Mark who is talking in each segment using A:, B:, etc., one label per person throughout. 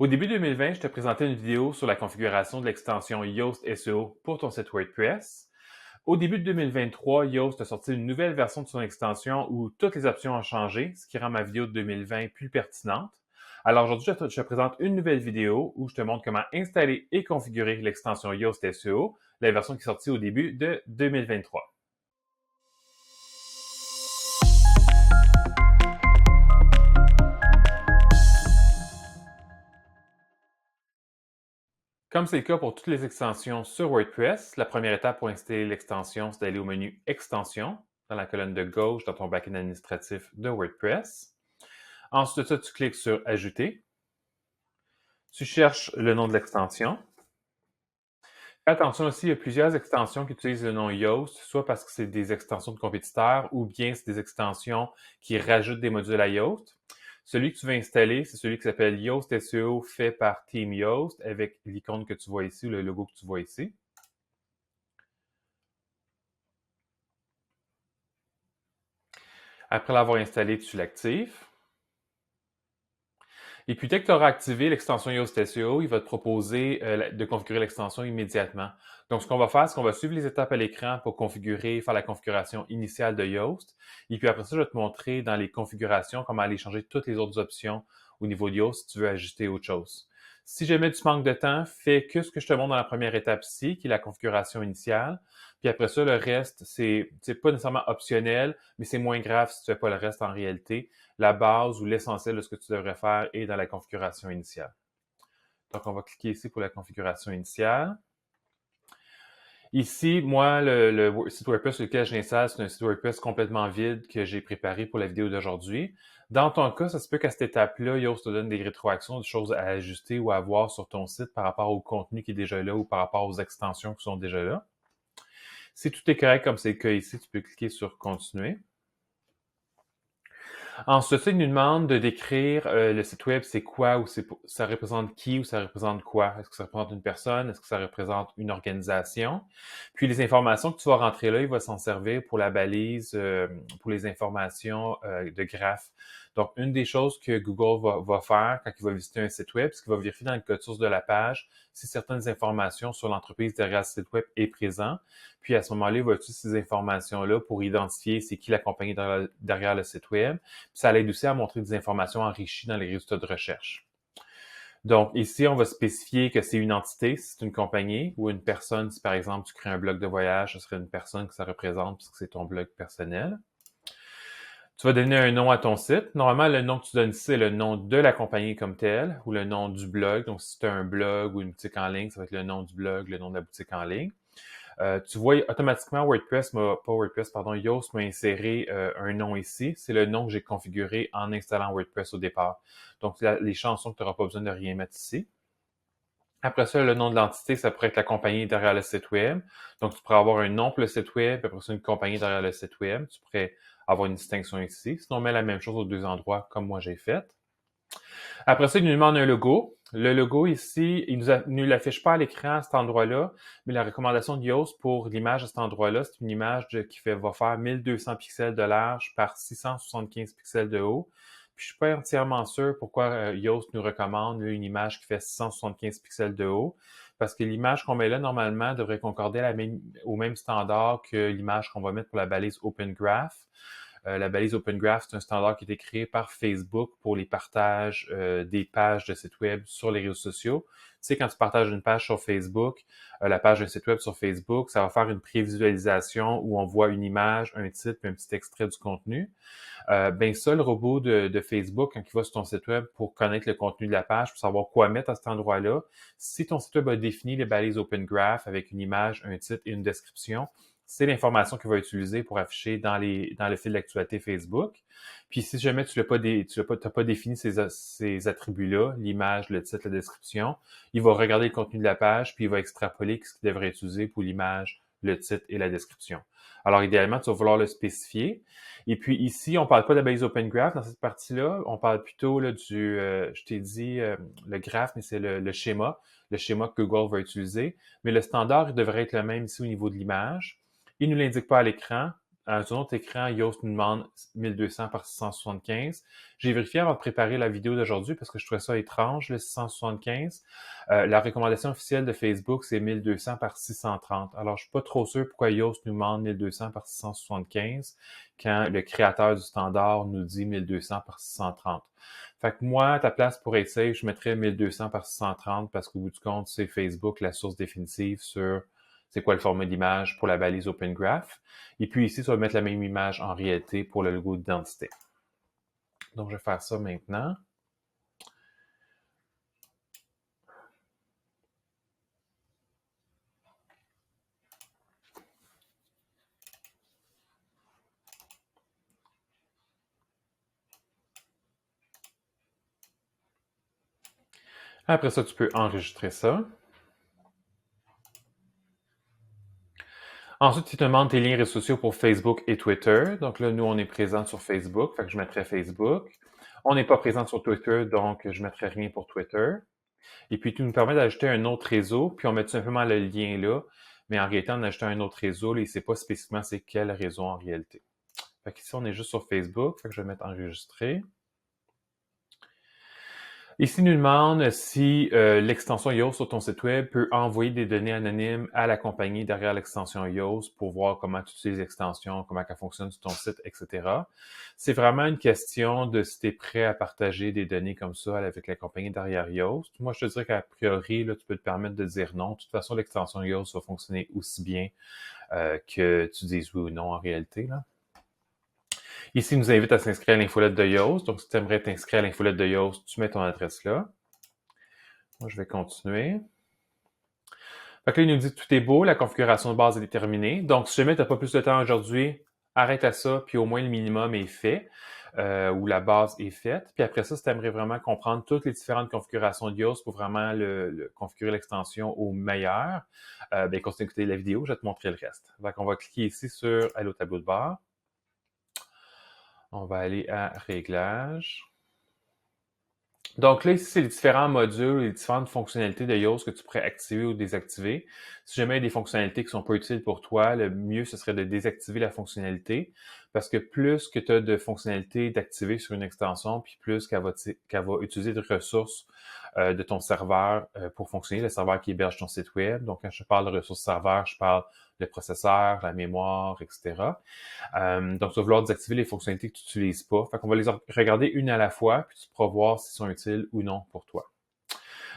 A: Au début 2020, je te présentais une vidéo sur la configuration de l'extension Yoast SEO pour ton site WordPress. Au début de 2023, Yoast a sorti une nouvelle version de son extension où toutes les options ont changé, ce qui rend ma vidéo de 2020 plus pertinente. Alors aujourd'hui, je te présente une nouvelle vidéo où je te montre comment installer et configurer l'extension Yoast SEO, la version qui est sortie au début de 2023. Comme c'est le cas pour toutes les extensions sur WordPress, la première étape pour installer l'extension, c'est d'aller au menu Extensions, dans la colonne de gauche dans ton backend administratif de WordPress. Ensuite de ça, tu cliques sur Ajouter. Tu cherches le nom de l'extension. Fais attention aussi, il y a plusieurs extensions qui utilisent le nom Yoast, soit parce que c'est des extensions de compétiteurs ou bien c'est des extensions qui rajoutent des modules à Yoast. Celui que tu veux installer, c'est celui qui s'appelle Yoast SEO fait par Team Yoast avec l'icône que tu vois ici ou le logo que tu vois ici. Après l'avoir installé, tu l'actives. Et puis, dès que tu auras activé l'extension Yoast SEO, il va te proposer de configurer l'extension immédiatement. Donc, ce qu'on va faire, c'est qu'on va suivre les étapes à l'écran pour configurer, faire la configuration initiale de Yoast. Et puis après ça, je vais te montrer dans les configurations comment aller changer toutes les autres options au niveau de Yoast si tu veux ajuster autre chose. Si jamais tu manques de temps, fais que ce que je te montre dans la première étape ici, qui est la configuration initiale. Puis après ça, le reste, c'est pas nécessairement optionnel, mais c'est moins grave si tu ne fais pas le reste en réalité. La base ou l'essentiel de ce que tu devrais faire est dans la configuration initiale. Donc, on va cliquer ici pour la configuration initiale. Ici, moi, le site WordPress sur lequel j'installe, c'est un site WordPress complètement vide que j'ai préparé pour la vidéo d'aujourd'hui. Dans ton cas, ça se peut qu'à cette étape-là, Yoast te donne des rétroactions, des choses à ajuster ou à voir sur ton site par rapport au contenu qui est déjà là ou par rapport aux extensions qui sont déjà là. Si tout est correct comme c'est le cas ici, tu peux cliquer sur Continuer. Ensuite, il nous demande de décrire le site web, c'est quoi ou ça représente qui ou ça représente quoi. Est-ce que ça représente une personne? Est-ce que ça représente une organisation? Puis les informations que tu vas rentrer là, il va s'en servir pour la balise, pour les informations de graphes. Donc, une des choses que Google va faire quand il va visiter un site web, c'est qu'il va vérifier dans le code source de la page si certaines informations sur l'entreprise derrière ce site web est présent. Puis à ce moment-là, il va utiliser ces informations-là pour identifier c'est qui la compagnie derrière le site web. Puis ça l'aide aussi à montrer des informations enrichies dans les résultats de recherche. Donc ici, on va spécifier que c'est une entité, si c'est une compagnie, ou une personne, si par exemple tu crées un blog de voyage, ce serait une personne que ça représente puisque c'est ton blog personnel. Tu vas donner un nom à ton site. Normalement, le nom que tu donnes ici, c'est le nom de la compagnie comme telle ou le nom du blog. Donc, si tu as un blog ou une boutique en ligne, ça va être le nom du blog, le nom de la boutique en ligne. Tu vois automatiquement Yoast m'a inséré un nom ici. C'est le nom que j'ai configuré en installant WordPress au départ. Donc, les chansons que tu n'auras pas besoin de rien mettre ici. Après ça, le nom de l'entité, ça pourrait être la compagnie derrière le site web. Donc, tu pourrais avoir un nom pour le site web, après ça, une compagnie derrière le site web. Tu pourrais avoir une distinction ici. Sinon, on met la même chose aux deux endroits, comme moi j'ai fait. Après ça, il nous demande un logo. Le logo ici, il ne nous l'affiche pas à l'écran à cet endroit-là, mais la recommandation de Yoast pour l'image à cet endroit-là, c'est une image va faire 1200 pixels de large par 675 pixels de haut. Puis je suis pas entièrement sûr pourquoi Yoast nous recommande une image qui fait 675 pixels de haut, parce que l'image qu'on met là, normalement, devrait concorder au même standard que l'image qu'on va mettre pour la balise Open Graph. La balise Open Graph, c'est un standard qui a été créé par Facebook pour les partages des pages de sites web sur les réseaux sociaux. Tu sais, quand tu partages une page sur Facebook, la page d'un site web sur Facebook, ça va faire une prévisualisation où on voit une image, un titre, puis un petit extrait du contenu. Ben ça, le robot de Facebook, quand il va sur ton site web pour connaître le contenu de la page, pour savoir quoi mettre à cet endroit-là, si ton site web a défini les balises Open Graph avec une image, un titre et une description, c'est l'information qu'il va utiliser pour afficher dans le fil d'actualité Facebook. Puis si jamais tu n'as pas défini ces attributs-là, l'image, le titre, la description, il va regarder le contenu de la page, puis il va extrapoler ce qu'il devrait utiliser pour l'image, le titre et la description. Alors, idéalement, tu vas vouloir le spécifier. Et puis ici, on ne parle pas de base Open Graph dans cette partie-là. On parle plutôt là, je t'ai dit le graphe, mais c'est le schéma que Google va utiliser. Mais le standard, il devrait être le même ici au niveau de l'image. Il ne nous l'indique pas à l'écran. un autre écran, Yoast nous demande 1200 par 675. J'ai vérifié avant de préparer la vidéo d'aujourd'hui parce que je trouvais ça étrange, le 675. La recommandation officielle de Facebook, c'est 1200 par 630. Alors, je suis pas trop sûr pourquoi Yoast nous demande 1200 par 675 quand le créateur du standard nous dit 1200 par 630. Fait que moi, à ta place, pour être safe, je mettrais 1200 par 630 parce qu'au bout du compte, c'est Facebook la source définitive sur c'est quoi le format d'image pour la balise Open Graph. Et puis ici, tu vas mettre la même image en réalité pour le logo d'identité. Donc, je vais faire ça maintenant. Après ça, tu peux enregistrer ça. Ensuite, il te demande tes liens réseaux sociaux pour Facebook et Twitter. Donc là, nous, on est présent sur Facebook, fait que je mettrai Facebook. On n'est pas présent sur Twitter, donc je ne mettrai rien pour Twitter. Et puis, tu nous permets d'ajouter un autre réseau, puis on met tout simplement le lien là. Mais en réalité, on a ajouté un autre réseau, là, et c'est pas spécifiquement c'est quel réseau en réalité. Fait qu'ici, on est juste sur Facebook, fait que je vais mettre enregistrer. Ici, il nous demande si l'extension Yoast sur ton site web peut envoyer des données anonymes à la compagnie derrière l'extension Yoast pour voir comment tu utilises l'extension, comment elle fonctionne sur ton site, etc. C'est vraiment une question de si tu es prêt à partager des données comme ça avec la compagnie derrière Yoast. Moi, je te dirais qu'à priori, là, tu peux te permettre de dire non. De toute façon, l'extension Yoast va fonctionner aussi bien que tu dises oui ou non en réalité, là. Ici, il nous invite à s'inscrire à l'infolette de Yoast. Donc, si tu aimerais t'inscrire à l'infolette de Yoast, tu mets ton adresse là. Moi, je vais continuer. Fait que là, il nous dit que tout est beau, la configuration de base est déterminée. Donc, si jamais tu n'as pas plus de temps aujourd'hui, arrête à ça, puis au moins le minimum est fait, ou la base est faite. Puis après ça, si tu aimerais vraiment comprendre toutes les différentes configurations de Yoast pour vraiment configurer l'extension au meilleur, ben, continue d'écouter la vidéo, je vais te montrer le reste. Donc, on va cliquer ici sur « Aller au tableau de bord ». On va aller à « Réglages ». Donc là, ici, c'est les différents modules, les différentes fonctionnalités de Yoast que tu pourrais activer ou désactiver. Si jamais il y a des fonctionnalités qui sont pas utiles pour toi, le mieux, ce serait de désactiver la fonctionnalité parce que plus que tu as de fonctionnalités d'activer sur une extension, puis plus qu'elle va utiliser de ressources de ton serveur pour fonctionner, le serveur qui héberge ton site web. Donc, quand je parle de ressources serveur, je parle le processeur, la mémoire, etc. Donc, tu vas vouloir désactiver les fonctionnalités que tu n'utilises pas. Fait qu'on va les regarder une à la fois, puis tu pourras voir s'ils sont utiles ou non pour toi.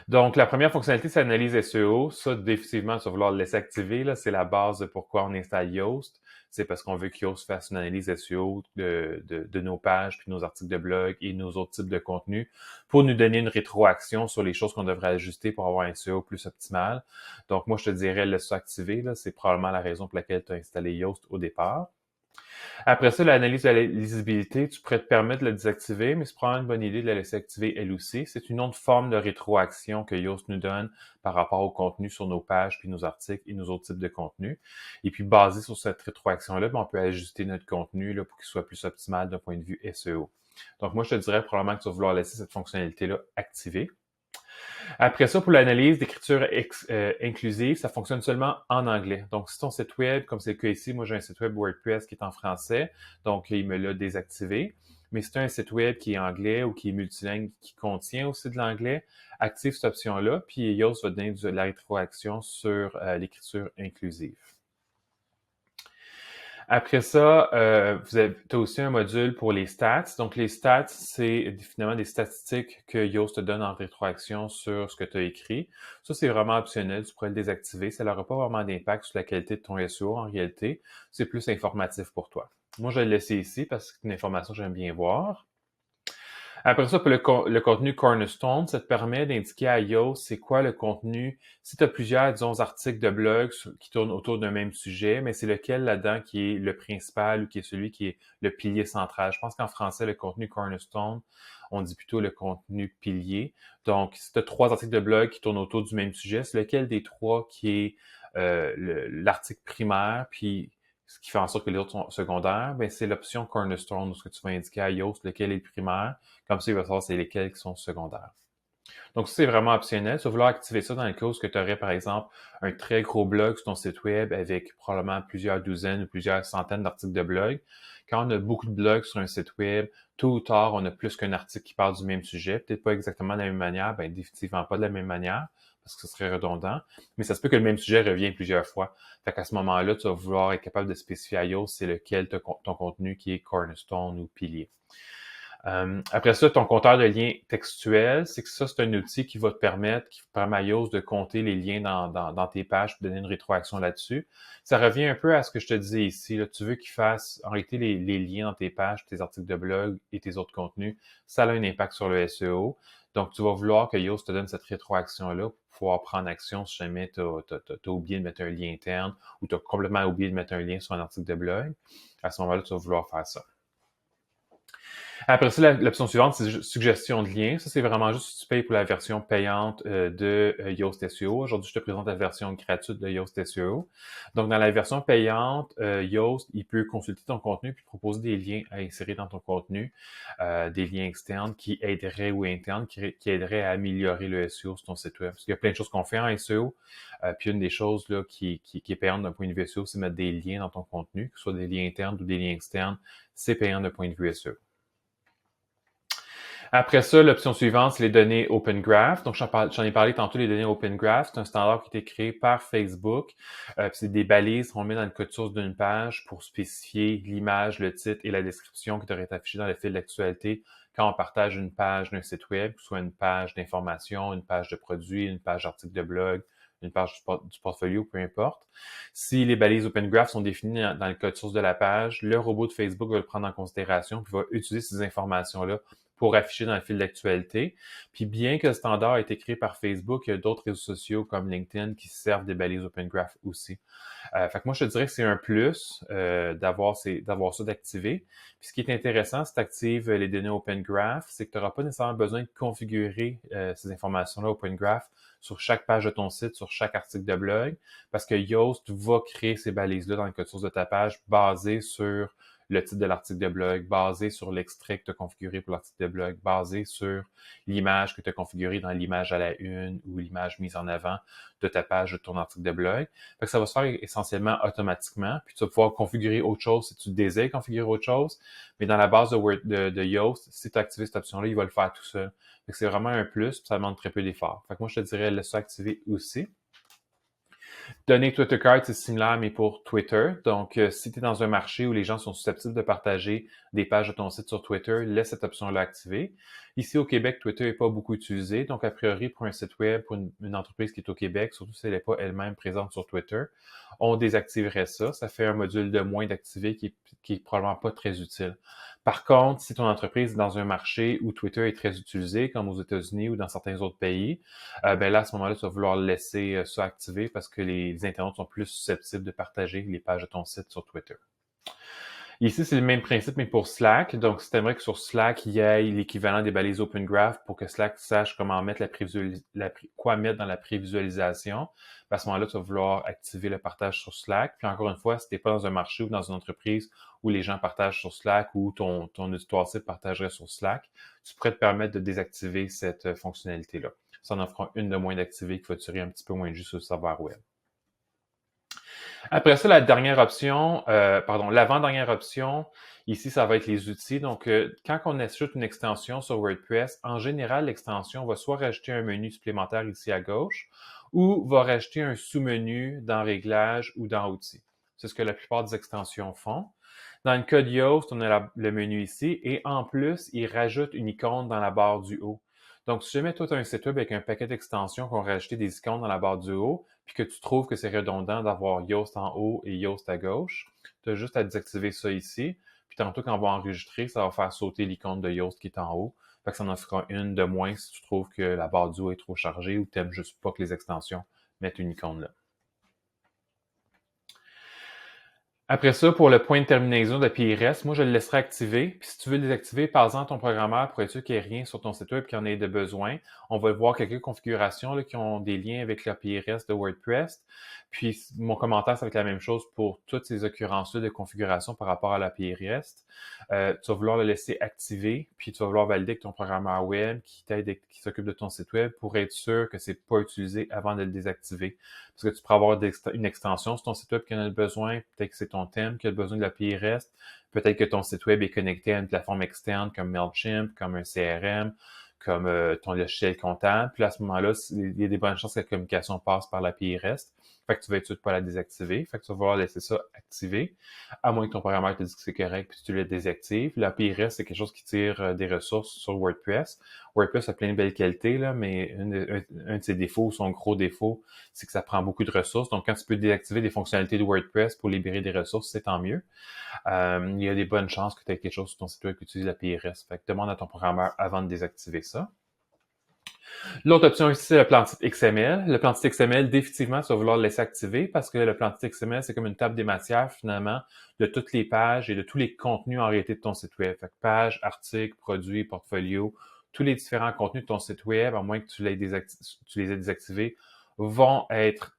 A: Donc, la première fonctionnalité, c'est l'analyse SEO. Ça, définitivement, tu vas vouloir le laisser activer. Là, c'est la base de pourquoi on installe Yoast. C'est parce qu'on veut que Yoast fasse une analyse SEO de nos pages, puis nos articles de blog et nos autres types de contenus pour nous donner une rétroaction sur les choses qu'on devrait ajuster pour avoir un SEO plus optimal. Donc, moi, je te dirais, laisse-le activer. C'est probablement la raison pour laquelle tu as installé Yoast au départ. Après ça, l'analyse de la lisibilité, tu pourrais te permettre de la désactiver, mais c'est probablement une bonne idée de la laisser activer elle aussi. C'est une autre forme de rétroaction que Yoast nous donne par rapport au contenu sur nos pages, puis nos articles et nos autres types de contenus. Et puis, basé sur cette rétroaction-là, on peut ajuster notre contenu là, pour qu'il soit plus optimal d'un point de vue SEO. Donc, moi, je te dirais probablement que tu vas vouloir laisser cette fonctionnalité-là activée. Après ça, pour l'analyse d'écriture inclusive, ça fonctionne seulement en anglais. Donc, si ton site web, comme c'est le cas ici, moi j'ai un site web WordPress qui est en français, donc il me l'a désactivé. Mais si tu as un site web qui est anglais ou qui est multilingue, qui contient aussi de l'anglais, active cette option-là, puis Yoast va te donner de la rétroaction sur l'écriture inclusive. Après ça, tu as aussi un module pour les stats. Donc, les stats, c'est finalement des statistiques que Yoast te donne en rétroaction sur ce que tu as écrit. Ça, c'est vraiment optionnel. Tu pourrais le désactiver. Ça n'aura pas vraiment d'impact sur la qualité de ton SEO en réalité. C'est plus informatif pour toi. Moi, je vais le laisser ici parce que c'est une information que j'aime bien voir. Après ça, pour le contenu Cornerstone, ça te permet d'indiquer à Yoast c'est quoi le contenu. Si tu as plusieurs, disons, articles de blog qui tournent autour d'un même sujet, mais c'est lequel là-dedans qui est le principal ou qui est celui qui est le pilier central. Je pense qu'en français, le contenu Cornerstone, on dit plutôt le contenu pilier. Donc, si tu as 3 articles de blog qui tournent autour du même sujet, c'est lequel des 3 qui est l'article primaire, puis ce qui fait en sorte que les autres sont secondaires, ben c'est l'option Cornerstone où ce que tu vas indiquer à Yoast lequel est le primaire. Comme ça, il va savoir c'est lesquels qui sont secondaires. Donc, ça, c'est vraiment optionnel. Tu vas vouloir activer ça dans le cas où tu aurais, par exemple, un très gros blog sur ton site web avec probablement plusieurs douzaines ou plusieurs centaines d'articles de blog. Quand on a beaucoup de blogs sur un site web, tôt ou tard, on a plus qu'un article qui parle du même sujet. Peut-être pas exactement de la même manière, ben définitivement pas de la même manière, parce que ce serait redondant, mais ça se peut que le même sujet revienne plusieurs fois. Fait qu'à ce moment-là, tu vas vouloir être capable de spécifier à Yoast c'est lequel ton contenu qui est cornerstone ou pilier. Après ça, ton compteur de liens textuels, c'est que ça, c'est un outil qui va te permettre, qui permet à Yoast de compter les liens dans tes pages, pour donner une rétroaction là-dessus. Ça revient un peu à ce que je te disais ici. Là. Tu veux qu'il fasse, en réalité, les liens dans tes pages, tes articles de blog et tes autres contenus. Ça a un impact sur le SEO. Donc, tu vas vouloir que Yoast te donne cette rétroaction-là pour pouvoir prendre action si jamais tu as oublié de mettre un lien interne ou tu as complètement oublié de mettre un lien sur un article de blog. À ce moment-là, tu vas vouloir faire ça. Après ça, l'option suivante, c'est suggestion de lien. Ça, c'est vraiment juste si tu payes pour la version payante de Yoast SEO. Aujourd'hui, je te présente la version gratuite de Yoast SEO. Donc, dans la version payante, Yoast, il peut consulter ton contenu puis proposer des liens à insérer dans ton contenu, des liens externes qui aideraient ou internes, qui aideraient à améliorer le SEO sur ton site web. Parce qu'il y a plein de choses qu'on fait en SEO. Puis une des choses là, qui est payante d'un point de vue SEO, c'est mettre des liens dans ton contenu, que ce soit des liens internes ou des liens externes. C'est payant d'un point de vue SEO. Après ça, l'option suivante, c'est les données Open Graph. Donc, j'en ai parlé tantôt, les données Open Graph. C'est un standard qui a été créé par Facebook. C'est des balises qu'on met dans le code source d'une page pour spécifier l'image, le titre et la description qui devrait être affichée dans le fil d'actualité quand on partage une page d'un site web, que ce soit une page d'information, une page de produit, une page d'article de blog, une page du portfolio, peu importe. Si les balises Open Graph sont définies dans le code source de la page, le robot de Facebook va le prendre en considération et va utiliser ces informations-là pour afficher dans le fil d'actualité. Puis bien que le standard ait été créé par Facebook, il y a d'autres réseaux sociaux comme LinkedIn qui servent des balises Open Graph aussi. Fait que moi, je te dirais que c'est un plus d'avoir ça d'activer. Puis ce qui est intéressant, si tu actives les données Open Graph, c'est que tu n'auras pas nécessairement besoin de configurer ces informations-là Open Graph sur chaque page de ton site, sur chaque article de blog, parce que Yoast va créer ces balises-là dans le code source de ta page basé sur le titre de l'article de blog, basé sur l'extrait que tu as configuré pour l'article de blog, basé sur l'image que tu as configurée dans l'image à la une ou l'image mise en avant de ta page de ton article de blog. Fait que ça va se faire essentiellement automatiquement, puis tu vas pouvoir configurer autre chose si tu désires configurer autre chose, mais dans la base de Yoast, si tu as activé cette option-là, il va le faire tout seul. Fait que c'est vraiment un plus, puis ça demande très peu d'efforts. Fait que moi, je te dirais, laisse ça activer aussi. Donner Twitter Card, c'est similaire, mais pour Twitter. Donc, si tu es dans un marché où les gens sont susceptibles de partager des pages de ton site sur Twitter, laisse cette option-là activée. Ici, au Québec, Twitter n'est pas beaucoup utilisé. Donc, a priori, pour un site web, pour une entreprise qui est au Québec, surtout si elle n'est pas elle-même présente sur Twitter, on désactiverait ça. Ça fait un module de moins d'activer qui est probablement pas très utile. Par contre, si ton entreprise est dans un marché où Twitter est très utilisé, comme aux États-Unis ou dans certains autres pays, ben là, à ce moment-là, tu vas vouloir laisser ça activé parce que les internautes sont plus susceptibles de partager les pages de ton site sur Twitter. Ici, c'est le même principe, mais pour Slack. Donc, si tu aimerais que sur Slack, il y ait l'équivalent des balises Open Graph pour que Slack sache comment mettre quoi mettre dans la prévisualisation, à ce moment-là, tu vas vouloir activer le partage sur Slack. Puis encore une fois, si tu n'es pas dans un marché ou dans une entreprise où les gens partagent sur Slack ou ton auditoire site partagerait sur Slack, tu pourrais te permettre de désactiver cette fonctionnalité-là. Ça en fera une de moins d'activer qui va tirer un petit peu moins juste sur le serveur web. Après ça, l'avant-dernière option, ici, ça va être les outils. Donc, quand on ajoute une extension sur WordPress, en général, l'extension va soit rajouter un menu supplémentaire ici à gauche ou va rajouter un sous-menu dans Réglages ou dans Outils. C'est ce que la plupart des extensions font. Dans le cas de Yoast, on a le menu ici et en plus, il rajoute une icône dans la barre du haut. Donc, si jamais toi, tu as un site web avec un paquet d'extensions qui ont rajouté des icônes dans la barre du haut, puis que tu trouves que c'est redondant d'avoir Yoast en haut et Yoast à gauche, tu as juste à désactiver ça ici. Puis tantôt, quand on va enregistrer, ça va faire sauter l'icône de Yoast qui est en haut. Fait que ça en fera une de moins si tu trouves que la barre du haut est trop chargée ou tu n'aimes juste pas que les extensions mettent une icône là. Après ça, pour le point de terminaison de l'API REST, moi, je le laisserai activer. Puis si tu veux le désactiver, par-en ton programmeur pour être sûr qu'il n'y ait rien sur ton site web qui en ait de besoin. On va voir quelques configurations là, qui ont des liens avec l'API REST de WordPress. Puis mon commentaire, ça va être la même chose pour toutes ces occurrences-là de configuration par rapport à l'API REST. Tu vas vouloir le laisser activer, puis tu vas vouloir valider avec ton programmeur web qui t'aide et qui s'occupe de ton site web pour être sûr que c'est pas utilisé avant de le désactiver. Parce que tu pourras avoir une extension sur ton site web qui en a besoin, peut-être que c'est ton thème qui a besoin de l'API REST, peut-être que ton site web est connecté à une plateforme externe comme Mailchimp, comme un CRM, comme ton logiciel comptable. Puis à ce moment-là, il y a des bonnes chances que la communication passe par l'API REST. Fait que tu vas être sûr de pas la désactiver. Fait que tu vas vouloir laisser ça activé, à moins que ton programmeur te dise que c'est correct puis tu le désactives. L'API REST, c'est quelque chose qui tire des ressources sur WordPress. WordPress a plein de belles qualités, là, mais un de ses défauts, son gros défaut, c'est que ça prend beaucoup de ressources. Donc, quand tu peux désactiver des fonctionnalités de WordPress pour libérer des ressources, c'est tant mieux. Il y a des bonnes chances que tu aies quelque chose sur ton site web qui utilise l'API REST. Fait que demande à ton programmeur avant de désactiver ça. L'autre option ici, c'est le plan titre XML. Le plan titre XML, définitivement, tu vas vouloir le laisser activer parce que le plan titre XML, c'est comme une table des matières, finalement, de toutes les pages et de tous les contenus en réalité de ton site web. Fait que pages, articles, produits, portfolios, tous les différents contenus de ton site web, à moins que tu les aies désactivés, vont être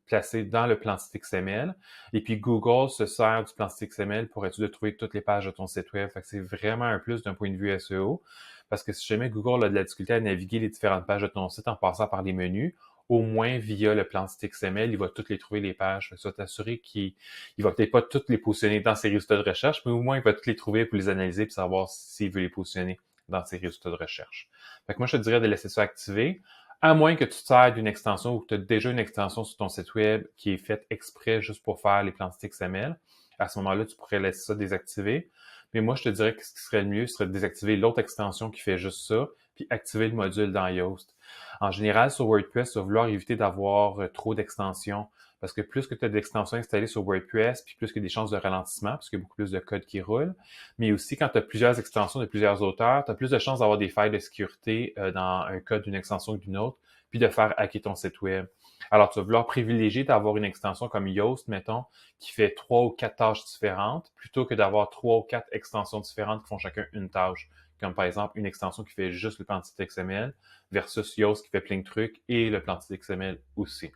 A: placés dans le plan titre XML. Et puis, Google se sert du plan titre XML pour être sûr de trouver toutes les pages de ton site web. Fait que c'est vraiment un plus d'un point de vue SEO. Parce que si jamais Google a de la difficulté à naviguer les différentes pages de ton site en passant par les menus, au moins via le plan titre XML, il va toutes les trouver les pages. Ça va t'assurer qu'il va peut-être pas toutes les positionner dans ses résultats de recherche, mais au moins il va toutes les trouver pour les analyser et savoir s'il veut les positionner dans ses résultats de recherche. Fait que moi, je te dirais de laisser ça activé, à moins que tu te sers d'une extension ou que tu as déjà une extension sur ton site web qui est faite exprès juste pour faire les plans titres XML. À ce moment-là, tu pourrais laisser ça désactivé. Mais moi, je te dirais que ce qui serait le mieux, ce serait de désactiver l'autre extension qui fait juste ça, puis activer le module dans Yoast. En général, sur WordPress, tu vas vouloir éviter d'avoir trop d'extensions, parce que plus que tu as d'extensions installées sur WordPress, puis plus qu'il y a des chances de ralentissement, parce qu'il y a beaucoup plus de code qui roule. Mais aussi, quand tu as plusieurs extensions de plusieurs auteurs, tu as plus de chances d'avoir des failles de sécurité dans un code d'une extension que d'une autre, puis de faire hacker ton site web. Alors, tu vas vouloir privilégier d'avoir une extension comme Yoast, mettons, qui fait 3 ou 4 tâches différentes, plutôt que d'avoir 3 ou 4 extensions différentes qui font chacun une tâche. Comme par exemple, une extension qui fait juste le plan titre XML versus Yoast qui fait plein de trucs et le plan titre XML aussi.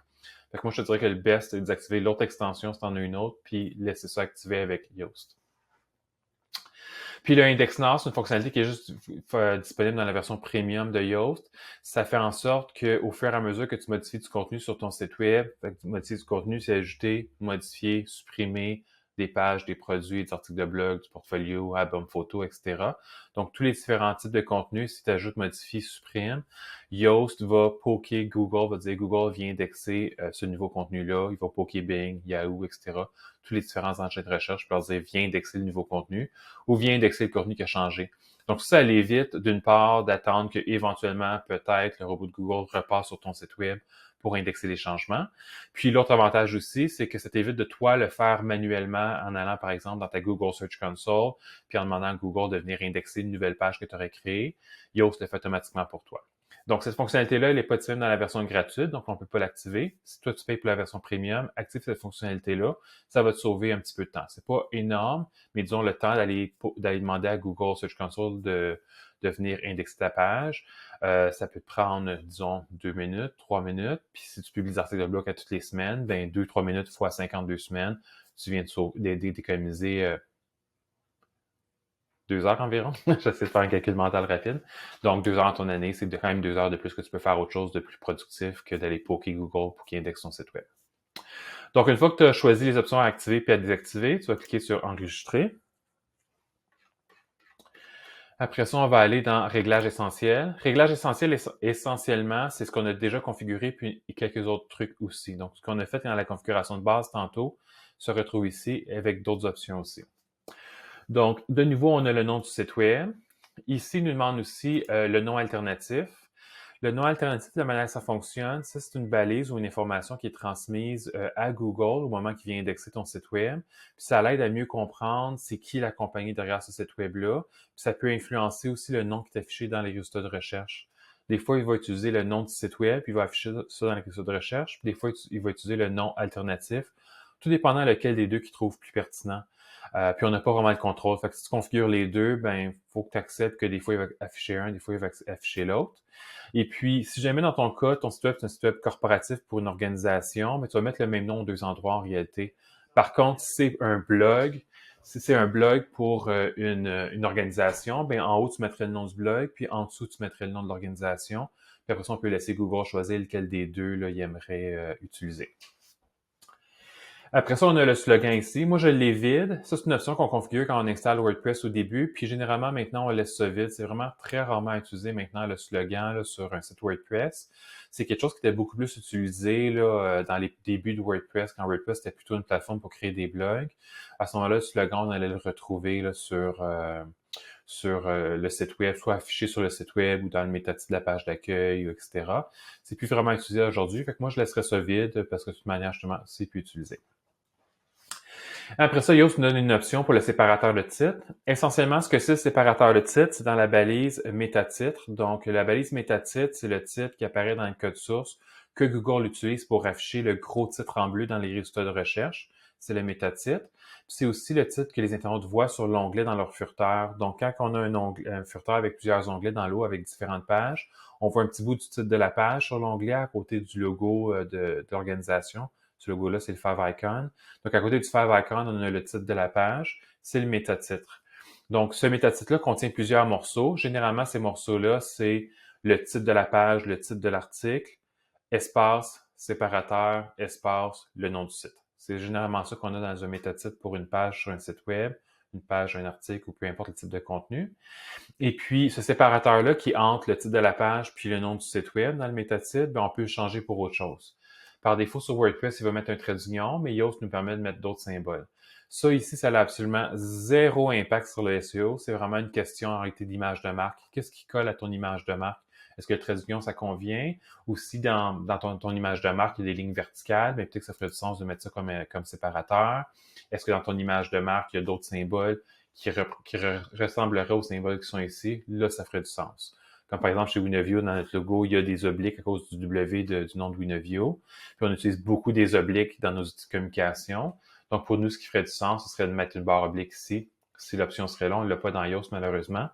A: Fait que moi, je te dirais que le best, c'est de désactiver l'autre extension si tu en as une autre, puis laisser ça activer avec Yoast. Puis le IndexNow, c'est une fonctionnalité qui est juste disponible dans la version premium de Yoast. Ça fait en sorte qu'au fur et à mesure que tu modifies du contenu sur ton site web, modifier du contenu, c'est ajouter, modifier, supprimer des pages, des produits, des articles de blog, du portfolio, album photo, etc. Donc, tous les différents types de contenus, si tu ajoutes, modifie, supprime, Yoast va poker Google, va dire Google vient indexer ce nouveau contenu-là, il va poker Bing, Yahoo, etc. Tous les différents engins de recherche pour leur dire viens indexer le nouveau contenu ou viens indexer le contenu qui a changé. Donc, ça évite, d'une part, d'attendre que éventuellement, peut-être, le robot de Google repasse sur ton site web pour indexer les changements. Puis, l'autre avantage aussi, c'est que ça t'évite de toi le faire manuellement en allant, par exemple, dans ta Google Search Console, puis en demandant à Google de venir indexer une nouvelle page que tu aurais créée. Yoast le fait automatiquement pour toi. Donc, cette fonctionnalité-là, elle n'est pas disponible dans la version gratuite, donc on ne peut pas l'activer. Si toi, tu payes pour la version premium, active cette fonctionnalité-là. Ça va te sauver un petit peu de temps. C'est pas énorme, mais disons le temps d'aller demander à Google Search Console de venir indexer ta page. Ça peut te prendre, disons, 2 minutes, 3 minutes. Puis si tu publies des articles de blog à toutes les semaines, ben 2-3 minutes fois 52 semaines, tu viens d'économiser 2 heures environ. J'essaie de faire un calcul mental rapide. Donc, 2 heures en ton année, c'est quand même 2 heures de plus que tu peux faire autre chose de plus productif que d'aller poker Google pour qu'il indexe ton site web. Donc, une fois que tu as choisi les options à activer puis à désactiver, tu vas cliquer sur Enregistrer. Après ça, on va aller dans Réglages essentiels. Réglages essentiels, essentiellement, c'est ce qu'on a déjà configuré puis quelques autres trucs aussi. Donc, ce qu'on a fait dans la configuration de base tantôt se retrouve ici avec d'autres options aussi. Donc, de nouveau, on a le nom du site web. Ici, il nous demande aussi le nom alternatif. Le nom alternatif, de la manière que ça fonctionne, ça, c'est une balise ou une information qui est transmise à Google au moment qu'il vient indexer ton site web. Puis ça l'aide à mieux comprendre c'est qui la compagnie derrière ce site web-là. Puis ça peut influencer aussi le nom qui est affiché dans les résultats de recherche. Des fois, il va utiliser le nom du site web, puis il va afficher ça dans les résultats de recherche. Puis des fois, il va utiliser le nom alternatif, tout dépendant lequel des deux qu'ils trouvent plus pertinent. Puis on n'a pas vraiment le contrôle. Fait que si tu configures les deux, ben faut que tu acceptes que des fois il va afficher un, des fois il va afficher l'autre. Et puis, si jamais dans ton cas, ton site web, c'est un site web corporatif pour une organisation, mais tu vas mettre le même nom aux deux endroits en réalité. Par contre, si c'est un blog pour une organisation, ben en haut, tu mettrais le nom du blog, puis en dessous, tu mettrais le nom de l'organisation. Puis après ça, on peut laisser Google choisir lequel des deux là, il aimerait utiliser. Après ça, on a le slogan ici. Moi, je l'ai vide. Ça, c'est une option qu'on configure quand on installe WordPress au début. Puis généralement, maintenant, on laisse ça vide. C'est vraiment très rarement utilisé maintenant, le slogan là, sur un site WordPress. C'est quelque chose qui était beaucoup plus utilisé là, dans les débuts de WordPress, quand WordPress était plutôt une plateforme pour créer des blogs. À ce moment-là, le slogan, on allait le retrouver là, sur le site web, soit affiché sur le site web ou dans le métatitre de la page d'accueil, etc. C'est plus vraiment utilisé aujourd'hui. Fait que moi, je laisserais ça vide parce que de toute manière, justement, c'est plus utilisé. Après ça, Yoast nous donne une option pour le séparateur de titre. Essentiellement, ce que c'est le séparateur de titre, c'est dans la balise métatitre. Donc, la balise métatitre, c'est le titre qui apparaît dans le code source que Google utilise pour afficher le gros titre en bleu dans les résultats de recherche. C'est le métatitre. C'est aussi le titre que les internautes voient sur l'onglet dans leur furteur. Donc, quand on a un furteur avec plusieurs onglets dans l'eau avec différentes pages, on voit un petit bout du titre de la page sur l'onglet à côté du logo de l'organisation. Ce logo-là, c'est le favicon. Donc, à côté du favicon, on a le titre de la page. C'est le métatitre. Donc, ce métatitre-là contient plusieurs morceaux. Généralement, ces morceaux-là, c'est le titre de la page, le titre de l'article, espace, séparateur, espace, le nom du site. C'est généralement ça qu'on a dans un métatitre pour une page sur un site web, une page, un article ou peu importe le type de contenu. Et puis, ce séparateur-là qui entre le titre de la page puis le nom du site web dans le métatitre, ben, on peut le changer pour autre chose. Par défaut, sur WordPress, il va mettre un trait d'union, mais Yoast nous permet de mettre d'autres symboles. Ça, ici, ça n'a absolument zéro impact sur le SEO. C'est vraiment une question en réalité d'image de marque. Qu'est-ce qui colle à ton image de marque? Est-ce que le trait d'union, ça convient? Ou si dans ton image de marque, il y a des lignes verticales, bien, peut-être que ça ferait du sens de mettre ça comme séparateur. Est-ce que dans ton image de marque, il y a d'autres symboles qui ressembleraient aux symboles qui sont ici? Là, ça ferait du sens. Comme par exemple, chez Winovio, dans notre logo, il y a des obliques à cause du W du nom de Winovio. Puis on utilise beaucoup des obliques dans nos outils de communication. Donc, pour nous, ce qui ferait du sens, ce serait de mettre une barre oblique ici. Si l'option serait là, on ne l'a pas dans Yoast, malheureusement,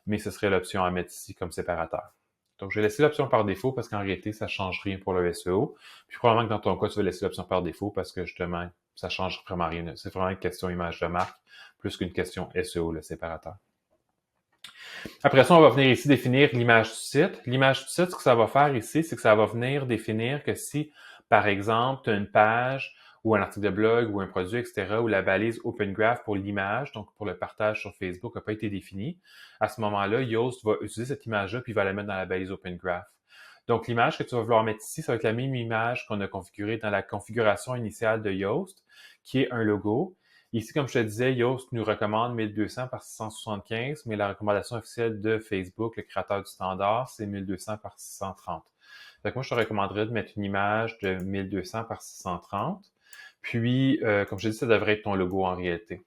A: mais ce serait l'option à mettre ici comme séparateur. Donc, je vais laisser l'option par défaut parce qu'en réalité, ça ne change rien pour le SEO. Puis probablement que dans ton cas, tu vas laisser l'option par défaut parce que justement, ça ne change vraiment rien. C'est vraiment une question image de marque plus qu'une question SEO, le séparateur. Après ça, on va venir ici définir l'image du site. L'image du site, ce que ça va faire ici, c'est que ça va venir définir que si, par exemple, tu as une page ou un article de blog ou un produit, etc., où la balise Open Graph pour l'image, donc pour le partage sur Facebook, n'a pas été définie, à ce moment-là, Yoast va utiliser cette image-là puis il va la mettre dans la balise Open Graph. Donc, l'image que tu vas vouloir mettre ici, ça va être la même image qu'on a configurée dans la configuration initiale de Yoast, qui est un logo. Ici, comme je te disais, Yoast nous recommande 1200 par 675, mais la recommandation officielle de Facebook, le créateur du standard, c'est 1200 par 630. Donc, moi, je te recommanderais de mettre une image de 1200 par 630. Puis, comme je te dis, ça devrait être ton logo en réalité.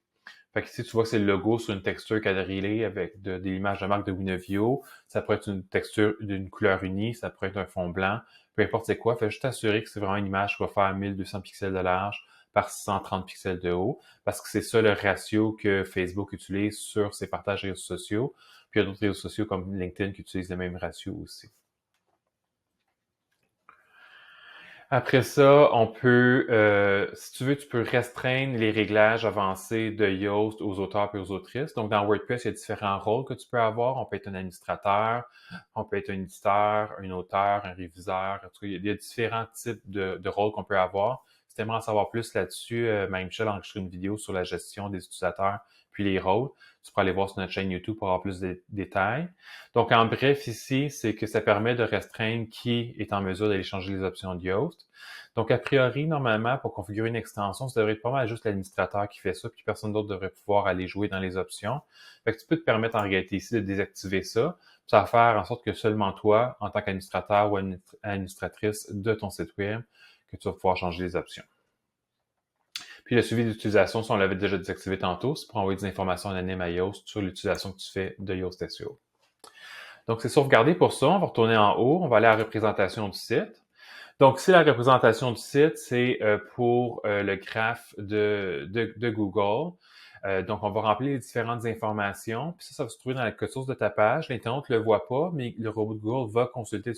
A: Fait que ici, tu vois que c'est le logo sur une texture quadrillée avec de l'image de marque de Winovio. Ça pourrait être une texture d'une couleur unie, ça pourrait être un fond blanc, peu importe c'est quoi. Fais juste t'assurer que c'est vraiment une image qui va faire 1200 pixels de large par 630 pixels de haut, parce que c'est ça le ratio que Facebook utilise sur ses partages réseaux sociaux. Puis il y a d'autres réseaux sociaux comme LinkedIn qui utilisent le même ratio aussi. Après ça, on peut, si tu veux, tu peux restreindre les réglages avancés de Yoast aux auteurs et aux autrices. Donc, dans WordPress, il y a différents rôles que tu peux avoir. On peut être un administrateur, on peut être un éditeur, un auteur, un réviseur. En tout cas, il y a différents types de rôles qu'on peut avoir. Si tu aimerais en savoir plus là-dessus, Marie-Michel a enregistré une vidéo sur la gestion des utilisateurs puis les rôles. Tu pourras aller voir sur notre chaîne YouTube pour avoir plus de détails. Donc, en bref, ici, c'est que ça permet de restreindre qui est en mesure d'aller changer les options de Yoast. Donc, a priori, normalement, pour configurer une extension, ça devrait être pas mal juste l'administrateur qui fait ça, puis personne d'autre devrait pouvoir aller jouer dans les options. Fait que tu peux te permettre en réalité ici de désactiver ça. Ça va faire en sorte que seulement toi, en tant qu'administrateur ou administratrice de ton site web, que tu vas pouvoir changer les options. Puis le suivi d'utilisation, si on l'avait déjà désactivé tantôt, c'est pour envoyer des informations anonymes à Yoast sur l'utilisation que tu fais de Yoast SEO. Donc, c'est sauvegardé pour ça. On va retourner en haut. On va aller à la représentation du site. Donc, si la représentation du site, c'est pour le graphe de Google. Donc, on va remplir les différentes informations, puis ça va se trouver dans le code source de ta page. L'internaute ne le voit pas, mais le robot de Google va consulter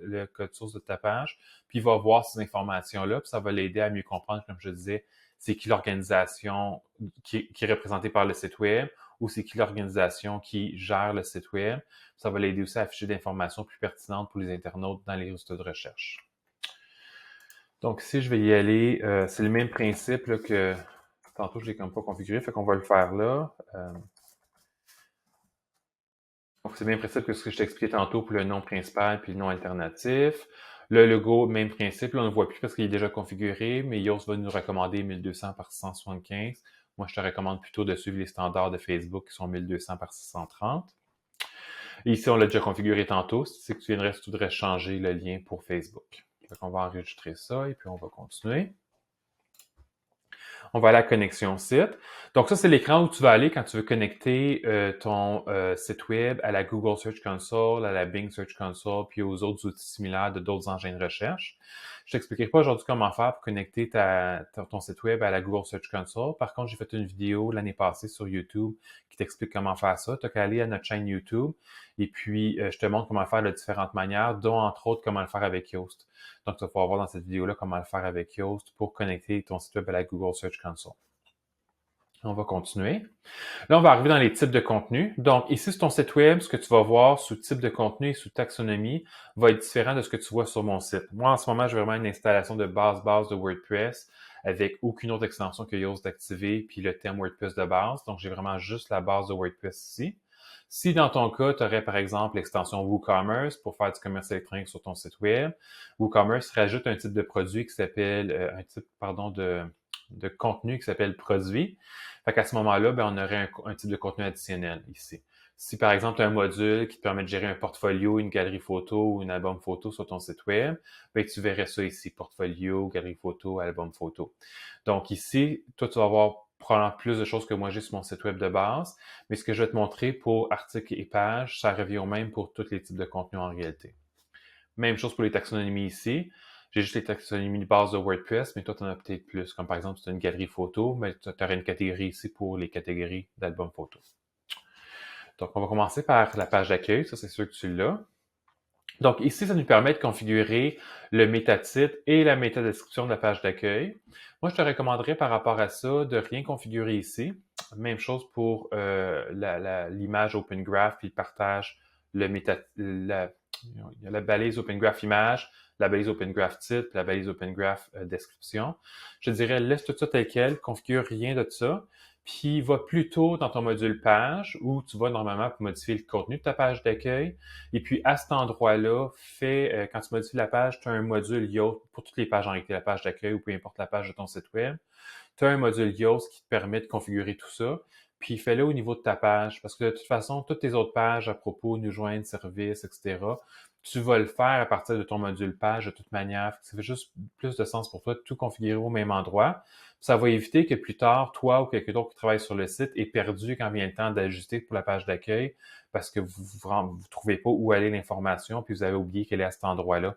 A: le code source de ta page, puis il va voir ces informations-là, puis ça va l'aider à mieux comprendre, comme je disais, c'est qui l'organisation qui est représentée par le site web, ou c'est qui l'organisation qui gère le site web. Ça va l'aider aussi à afficher d'informations plus pertinentes pour les internautes dans les résultats de recherche. Donc ici, je vais y aller. C'est le même principe là, que tantôt, je l'ai comme pas configuré, fait qu'on va le faire là. Donc c'est le même principe que ce que je t'ai expliqué tantôt pour le nom principal puis le nom alternatif. Le logo, même principe, là, on ne le voit plus parce qu'il est déjà configuré, mais Yoast va nous recommander 1200 par 675. Moi, je te recommande plutôt de suivre les standards de Facebook qui sont 1200 par 630. Et ici, on l'a déjà configuré tantôt. C'est que tu voudrais changer le lien pour Facebook. Donc, on va enregistrer ça et puis on va continuer. On va aller à la connexion site. Donc ça, c'est l'écran où tu vas aller quand tu veux connecter ton site web à la Google Search Console, à la Bing Search Console, puis aux autres outils similaires de d'autres engins de recherche. Je t'expliquerai pas aujourd'hui comment faire pour connecter ton site web à la Google Search Console. Par contre, j'ai fait une vidéo l'année passée sur YouTube qui t'explique comment faire ça. Tu n'as qu'à aller à notre chaîne YouTube et puis je te montre comment le faire de différentes manières, dont entre autres comment le faire avec Yoast. Donc, tu vas pouvoir voir dans cette vidéo-là comment le faire avec Yoast pour connecter ton site web à la Google Search Console. On va continuer. Là, on va arriver dans les types de contenu. Donc, ici, sur ton site web, ce que tu vas voir sous type de contenu et sous taxonomie va être différent de ce que tu vois sur mon site. Moi, en ce moment, j'ai vraiment une installation de base de WordPress avec aucune autre extension que Yoast d'activer puis le thème WordPress de base. Donc, j'ai vraiment juste la base de WordPress ici. Si dans ton cas, tu aurais par exemple l'extension WooCommerce pour faire du commerce électronique sur ton site web, WooCommerce rajoute un type de produit qui s'appelle, de contenu qui s'appelle produit. Fait qu'à ce moment-là, ben, on aurait un type de contenu additionnel ici. Si par exemple, tu as un module qui te permet de gérer un portfolio, une galerie photo ou un album photo sur ton site web, ben, tu verrais ça ici, portfolio, galerie photo, album photo. Donc ici, toi, tu vas avoir probablement plus de choses que moi j'ai sur mon site web de base, mais ce que je vais te montrer pour articles et pages, ça revient au même pour tous les types de contenus en réalité. Même chose pour les taxonomies ici. J'ai juste les taxonomies de base de WordPress, mais toi, tu en as peut-être plus. Comme par exemple, si tu as une galerie photo, mais tu aurais une catégorie ici pour les catégories d'albums photo. Donc, on va commencer par la page d'accueil. Ça, c'est sûr que tu l'as. Donc, ici, ça nous permet de configurer le métatitre et la métadescription de la page d'accueil. Moi, je te recommanderais par rapport à ça de rien configurer ici. Même chose pour l'image Open Graph, puis le partage, la balise Open Graph image, la balise Open Graph titre, la balise Open Graph description. Je te dirais, laisse tout ça tel quel, configure rien de ça, puis va plutôt dans ton module page où tu vas normalement pour modifier le contenu de ta page d'accueil. Et puis à cet endroit-là, quand tu modifies la page, tu as un module Yoast pour toutes les pages en réalité, la page d'accueil ou peu importe la page de ton site web. Tu as un module Yoast qui te permet de configurer tout ça. Puis fais-le au niveau de ta page, parce que de toute façon, toutes tes autres pages à propos, nous joindre, services, etc., tu vas le faire à partir de ton module page de toute manière. Ça fait juste plus de sens pour toi de tout configurer au même endroit. Ça va éviter que plus tard, toi ou quelqu'un d'autre qui travaille sur le site est perdu quand vient le temps d'ajuster pour la page d'accueil parce que vous ne trouvez pas où aller l'information puis vous avez oublié qu'elle est à cet endroit-là.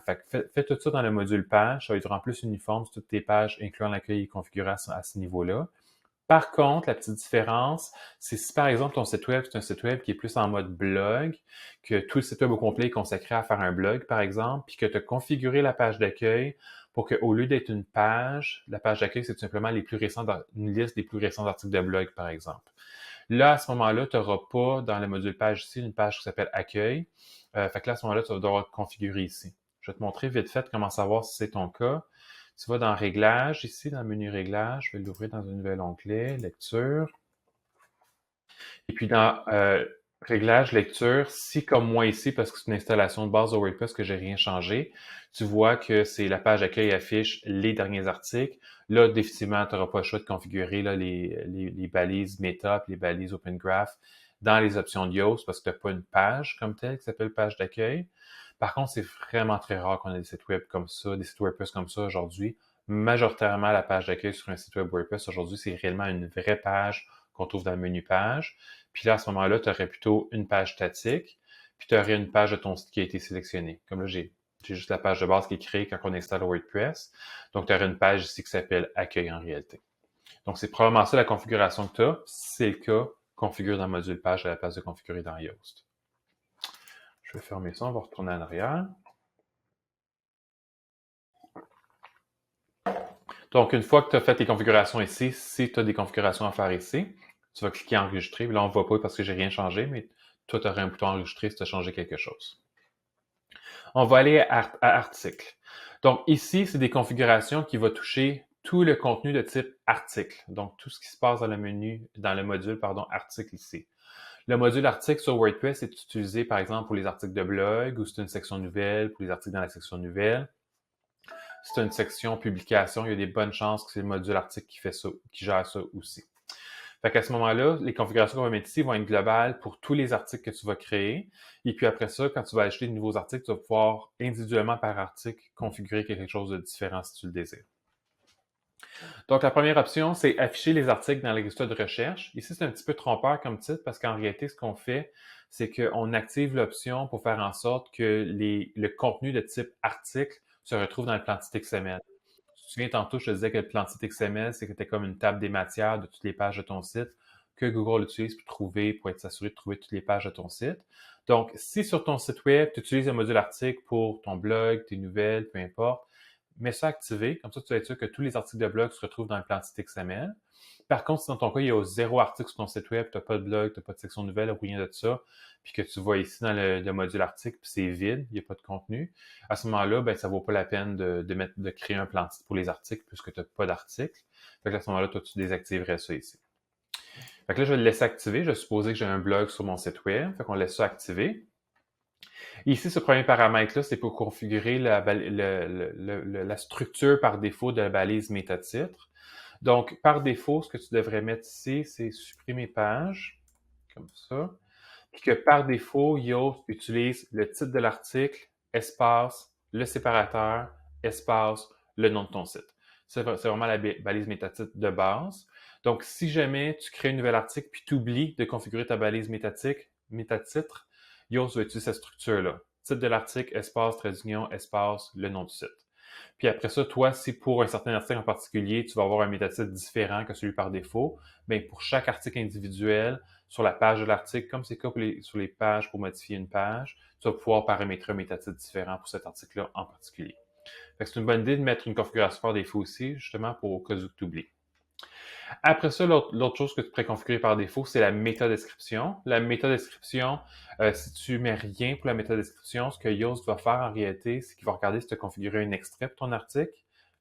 A: Fais tout ça dans le module page. Ça va être en plus uniforme sur toutes tes pages, incluant l'accueil et configuration à ce niveau-là. Par contre, la petite différence, c'est si par exemple ton site web, c'est un site web qui est plus en mode blog, que tout le site web au complet est consacré à faire un blog, par exemple, puis que tu as configuré la page d'accueil pour qu'au lieu d'être une page, la page d'accueil, c'est tout simplement une liste des plus récents articles de blog, par exemple. Là, à ce moment-là, tu n'auras pas dans le module page ici une page qui s'appelle accueil. Fait que là, à ce moment-là, tu vas devoir configurer ici. Je vais te montrer vite fait comment savoir si c'est ton cas. Tu vas dans Réglages, ici, dans le menu Réglages, je vais l'ouvrir dans un nouvel onglet, Lecture. Et puis dans Réglages, Lecture, si comme moi ici, parce que c'est une installation de base de WordPress que j'ai rien changé, tu vois que c'est la page d'accueil affiche les derniers articles. Là, définitivement, tu n'auras pas le choix de configurer là, les balises Meta et les balises Open Graph dans les options de Yoast parce que tu n'as pas une page comme telle qui s'appelle page d'accueil. Par contre, c'est vraiment très rare qu'on ait des sites web comme ça, des sites WordPress comme ça aujourd'hui. Majoritairement, la page d'accueil sur un site web WordPress aujourd'hui, c'est réellement une vraie page qu'on trouve dans le menu page. Puis là, à ce moment-là, tu aurais plutôt une page statique, puis tu aurais une page de ton site qui a été sélectionnée. Comme là, j'ai J'ai juste la page de base qui est créée quand on installe WordPress. Donc, tu auras une page ici qui s'appelle Accueil en réalité. Donc, c'est probablement ça la configuration que tu as. Si c'est le cas, configure dans le module page à la place de configurer dans Yoast. Je vais fermer ça, on va retourner en arrière. Donc, une fois que tu as fait tes configurations ici, si tu as des configurations à faire ici, tu vas cliquer enregistrer. Là, on ne voit pas parce que j'ai rien changé, mais toi, tu aurais un bouton enregistrer si tu as changé quelque chose. On va aller à article. Donc, ici, c'est des configurations qui vont toucher tout le contenu de type article. Donc, tout ce qui se passe dans le menu, dans le module, article ici. Le module article sur WordPress est utilisé, par exemple, pour les articles de blog ou c'est une section nouvelle, pour les articles dans la section nouvelle. Si c'est une section publication, il y a des bonnes chances que c'est le module article qui fait ça, qui gère ça aussi. Fait qu'à ce moment-là, les configurations qu'on va mettre ici vont être globales pour tous les articles que tu vas créer. Et puis après ça, quand tu vas ajouter de nouveaux articles, tu vas pouvoir individuellement par article configurer quelque chose de différent si tu le désires. Donc, la première option, c'est afficher les articles dans les résultats de recherche. Ici, c'est un petit peu trompeur comme titre parce qu'en réalité, ce qu'on fait, c'est qu'on active l'option pour faire en sorte que le contenu de type article se retrouve dans le plan titre XML. Tu te souviens, tantôt, je te disais que le plan titre XML, c'était comme une table des matières de toutes les pages de ton site que Google utilise pour être assuré de trouver toutes les pages de ton site. Donc, si sur ton site web, tu utilises le module article pour ton blog, tes nouvelles, peu importe, mets ça activé, comme ça tu vas être sûr que tous les articles de blog se retrouvent dans le plan titre XML. Par contre, si dans ton cas, il y a 0 article sur ton site web, tu n'as pas de blog, tu n'as pas de section nouvelle ou rien de ça, puis que tu vois ici dans le module article, puis c'est vide, il n'y a pas de contenu, à ce moment-là, ben, ça ne vaut pas la peine de créer un plan titre pour les articles puisque tu n'as pas d'article. Fait que à ce moment-là, toi, tu désactiverais ça ici. Fait que là, je vais le laisser activer. Je vais supposer que j'ai un blog sur mon site web. Fait qu'on laisse ça activer. Ici, ce premier paramètre-là, c'est pour configurer la structure par défaut de la balise métatitre. Donc, par défaut, ce que tu devrais mettre ici, c'est supprimer page, comme ça. Puis que par défaut, Yoast utilise le titre de l'article, espace, le séparateur, espace, le nom de ton site. C'est vraiment la balise métatitre de base. Donc, si jamais tu crées un nouvel article puis tu oublies de configurer ta balise métatitre, Yoast va utiliser cette structure-là. Titre de l'article, espace, trait d'union, espace, le nom du site. Puis après ça, toi, si pour un certain article en particulier, tu vas avoir un métatitre différent que celui par défaut, bien pour chaque article individuel, sur la page de l'article, comme c'est le cas sur les pages pour modifier une page, tu vas pouvoir paramétrer un métatitre différent pour cet article-là en particulier. Fait que c'est une bonne idée de mettre une configuration par défaut aussi, justement pour au cas où tu oublies. Après ça, l'autre chose que tu pourrais configurer par défaut, c'est la métadescription. La métadescription, si tu mets rien pour la métadescription, ce que Yoast va faire en réalité, c'est qu'il va regarder si tu as configuré un extrait pour ton article.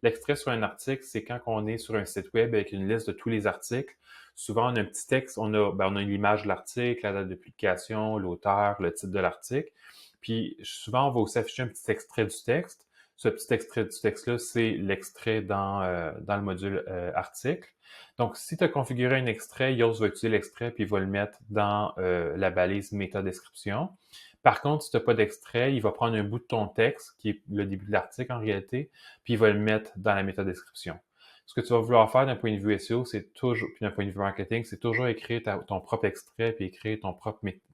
A: L'extrait sur un article, c'est quand on est sur un site web avec une liste de tous les articles. Souvent, on a un petit texte, on a l'image de l'article, la date de publication, l'auteur, le titre de l'article. Puis souvent, on va aussi afficher un petit extrait du texte. Ce petit extrait du texte-là, c'est l'extrait dans le module article. Donc, si tu as configuré un extrait, Yoast va utiliser l'extrait puis il va le mettre dans la balise métadescription. Par contre, si tu n'as pas d'extrait, il va prendre un bout de ton texte, qui est le début de l'article en réalité, puis il va le mettre dans la métadescription. Ce que tu vas vouloir faire d'un point de vue SEO, c'est toujours, puis d'un point de vue marketing, c'est toujours écrire ton propre extrait puis écrire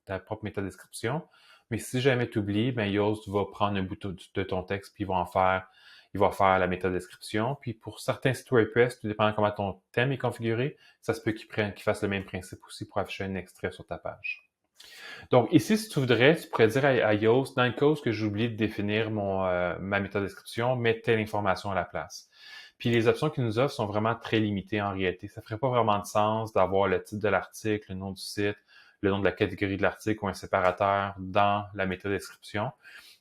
A: ta propre métadescription. Mais si jamais tu oublies, ben Yoast va prendre un bout de ton texte puis il va faire la métadescription. Puis pour certains sites WordPress, tout dépendant comment ton thème est configuré, ça se peut qu'il fasse le même principe aussi pour afficher un extrait sur ta page. Donc ici, si tu voudrais, tu pourrais dire à Yoast, dans le cas où j'ai oublié de définir ma métadescription, mets telle information à la place. Puis les options qu'il nous offrent sont vraiment très limitées en réalité. Ça ferait pas vraiment de sens d'avoir le titre de l'article, le nom du site, le nom de la catégorie de l'article ou un séparateur dans la métadescription.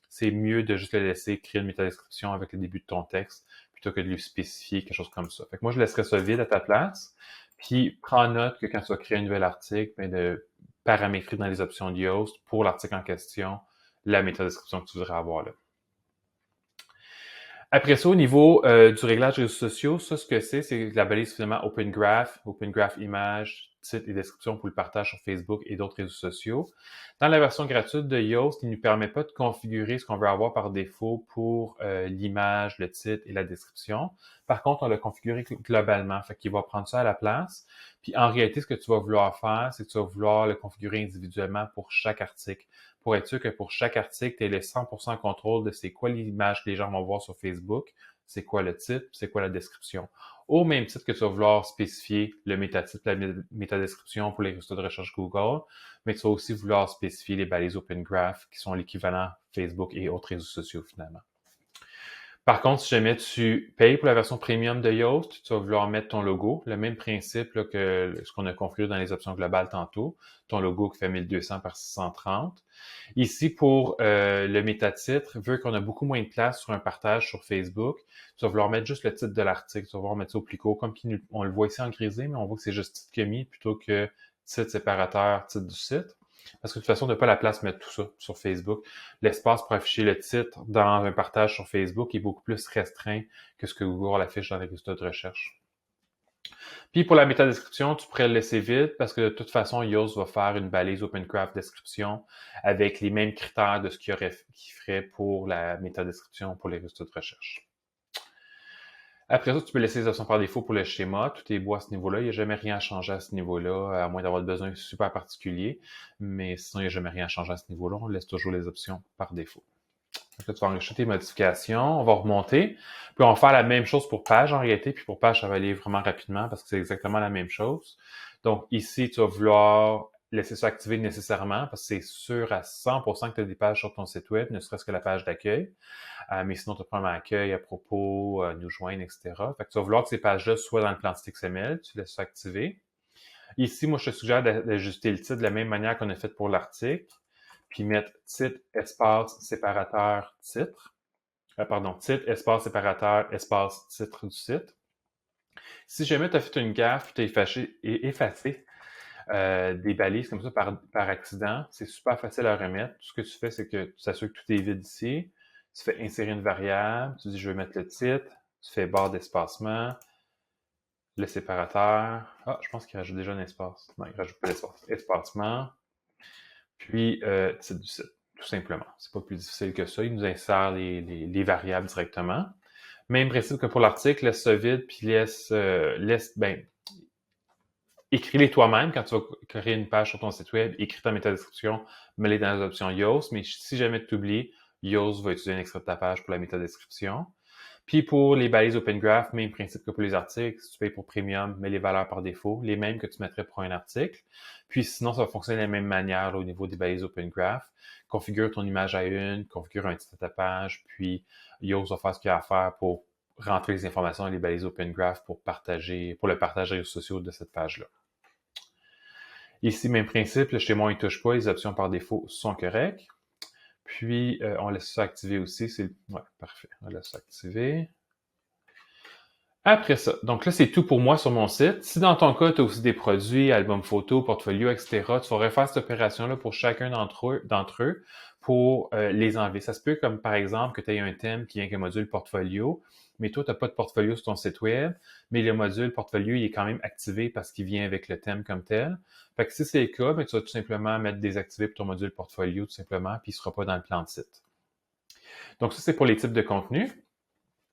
A: C'est mieux de juste le laisser créer une métadescription avec le début de ton texte plutôt que de lui spécifier quelque chose comme ça. Fait que moi, je laisserais ça vide à ta place. Puis, prends note que quand tu vas créer un nouvel article, ben de paramétrer dans les options de Yoast pour l'article en question la métadescription que tu voudrais avoir là. Après ça, au niveau du réglage des réseaux sociaux, ça, ce que c'est la balise finalement Open Graph Image, titre et description pour le partage sur Facebook et d'autres réseaux sociaux. Dans la version gratuite de Yoast, il ne nous permet pas de configurer ce qu'on veut avoir par défaut pour l'image, le titre et la description. Par contre, on l'a configuré globalement, fait qu'il va prendre ça à la place. Puis en réalité, ce que tu vas vouloir faire, c'est que tu vas vouloir le configurer individuellement pour chaque article pour être sûr que pour chaque article, tu aies le 100% contrôle de c'est quoi l'image que les gens vont voir sur Facebook, c'est quoi le titre, c'est quoi la description. Au même titre que tu vas vouloir spécifier le métatitre, la métadescription pour les résultats de recherche Google, mais tu vas aussi vouloir spécifier les balises Open Graph qui sont l'équivalent Facebook et autres réseaux sociaux finalement. Par contre, si jamais tu payes pour la version premium de Yoast, tu vas vouloir mettre ton logo, le même principe là, que ce qu'on a configuré dans les options globales tantôt, ton logo qui fait 1200 par 630. Ici, pour le métatitre, vu qu'on a beaucoup moins de place sur un partage sur Facebook, tu vas vouloir mettre juste le titre de l'article, tu vas vouloir mettre ça au plus court, comme on le voit ici en grisé, mais on voit que c'est juste titre qui est mis plutôt que titre séparateur, titre du site. Parce que de toute façon, on n'a pas la place de mettre tout ça sur Facebook. L'espace pour afficher le titre dans un partage sur Facebook est beaucoup plus restreint que ce que Google affiche dans les résultats de recherche. Puis pour la métadescription, tu pourrais le laisser vide parce que de toute façon, Yoast va faire une balise Open Graph description avec les mêmes critères de ce qu'il ferait pour la métadescription pour les résultats de recherche. Après ça, tu peux laisser les options par défaut pour le schéma. Tout est beau à ce niveau-là. Il n'y a jamais rien à changer à ce niveau-là, à moins d'avoir besoin super particulier. Mais sinon, il n'y a jamais rien à changer à ce niveau-là. On laisse toujours les options par défaut. Donc là, tu vas enregistrer tes modifications. On va remonter. Puis on va faire la même chose pour page en réalité. Puis pour page, ça va aller vraiment rapidement parce que c'est exactement la même chose. Donc ici, tu vas vouloir laisser ça activé nécessairement parce que c'est sûr à 100% que tu as des pages sur ton site web, ne serait-ce que la page d'accueil. Mais sinon, tu as pas un accueil, à propos, nous joindre, etc. Fait que tu vas vouloir que ces pages-là soient dans le plan de XML. Tu laisses ça activer. Ici, moi, je te suggère d'ajuster le titre de la même manière qu'on a fait pour l'article. Puis mettre titre, espace, séparateur, titre. Titre, espace, séparateur, espace, titre du site. Si jamais tu as fait une gaffe, tu as effacé des balises comme ça par accident, c'est super facile à remettre. Tout ce que tu fais, c'est que tu t'assures que tout est vide ici. Tu fais insérer une variable, tu dis je vais mettre le titre, tu fais barre d'espacement, le séparateur. Ah, je pense qu'il rajoute déjà un espace. Non, il rajoute pas d'espace. Espacement, puis titre du site, tout simplement. C'est pas plus difficile que ça. Il nous insère les variables directement. Même principe que pour l'article, laisse ça vide, puis écris-les toi-même quand tu vas créer une page sur ton site web, écris ta métadescription, mets-les dans les options Yoast, mais si jamais tu oublies, Yoast va utiliser un extrait de ta page pour la métadescription. Puis pour les balises Open Graph, même principe que pour les articles, si tu payes pour Premium, mets les valeurs par défaut, les mêmes que tu mettrais pour un article. Puis sinon, ça va fonctionner de la même manière là, au niveau des balises Open Graph. Configure ton image à une, configure un titre à ta page, puis Yoast va faire ce qu'il y a à faire pour rentrer les informations dans les balises Open Graph pour le partage des réseaux sociaux de cette page-là. Ici, même principe, le schéma, il ne touche pas, les options par défaut sont correctes. Puis, on laisse ça activer aussi. Ouais, parfait. On laisse ça activer. Après ça, donc là, c'est tout pour moi sur mon site. Si dans ton cas, tu as aussi des produits, albums photos, portfolio, etc., tu vas refaire cette opération-là pour chacun d'entre eux pour les enlever. Ça se peut comme, par exemple, que tu aies un thème qui vient avec un module portfolio, mais toi, tu n'as pas de portfolio sur ton site web, mais le module portfolio, il est quand même activé parce qu'il vient avec le thème comme tel. Fait que si c'est le cas, ben, tu vas tout simplement mettre désactiver pour ton module portfolio, tout simplement, puis il ne sera pas dans le plan de site. Donc ça, c'est pour les types de contenus.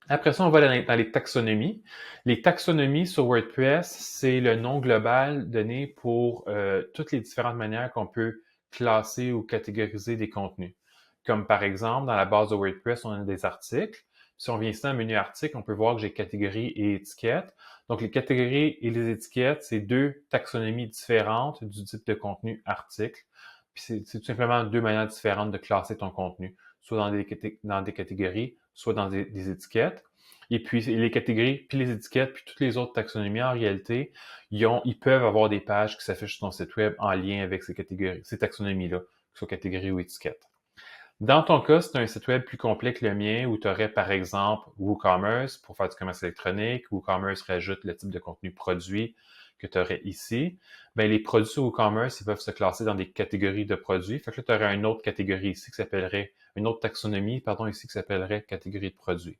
A: Après ça, on va dans les taxonomies. Les taxonomies sur WordPress, c'est le nom global donné pour toutes les différentes manières qu'on peut classer ou catégoriser des contenus. Comme par exemple, dans la base de WordPress, on a des articles. Si on vient ici dans le menu article, on peut voir que j'ai catégories et étiquettes. Donc, les catégories et les étiquettes, c'est deux taxonomies différentes du type de contenu article. Puis c'est tout simplement deux manières différentes de classer ton contenu, soit dans des catégories, soit dans des étiquettes. Et puis les catégories, puis les étiquettes, puis toutes les autres taxonomies, en réalité, ils peuvent avoir des pages qui s'affichent sur ton site web en lien avec ces catégories, ces taxonomies-là, que ce soit catégories ou étiquettes. Dans ton cas, c'est un site web plus complet que le mien où tu aurais, par exemple, WooCommerce pour faire du commerce électronique. WooCommerce rajoute le type de contenu produit que tu aurais ici. Bien, les produits sur WooCommerce, ils peuvent se classer dans des catégories de produits. Fait que là, tu aurais une autre catégorie ici qui s'appellerait, une autre taxonomie, ici qui s'appellerait catégorie de produits.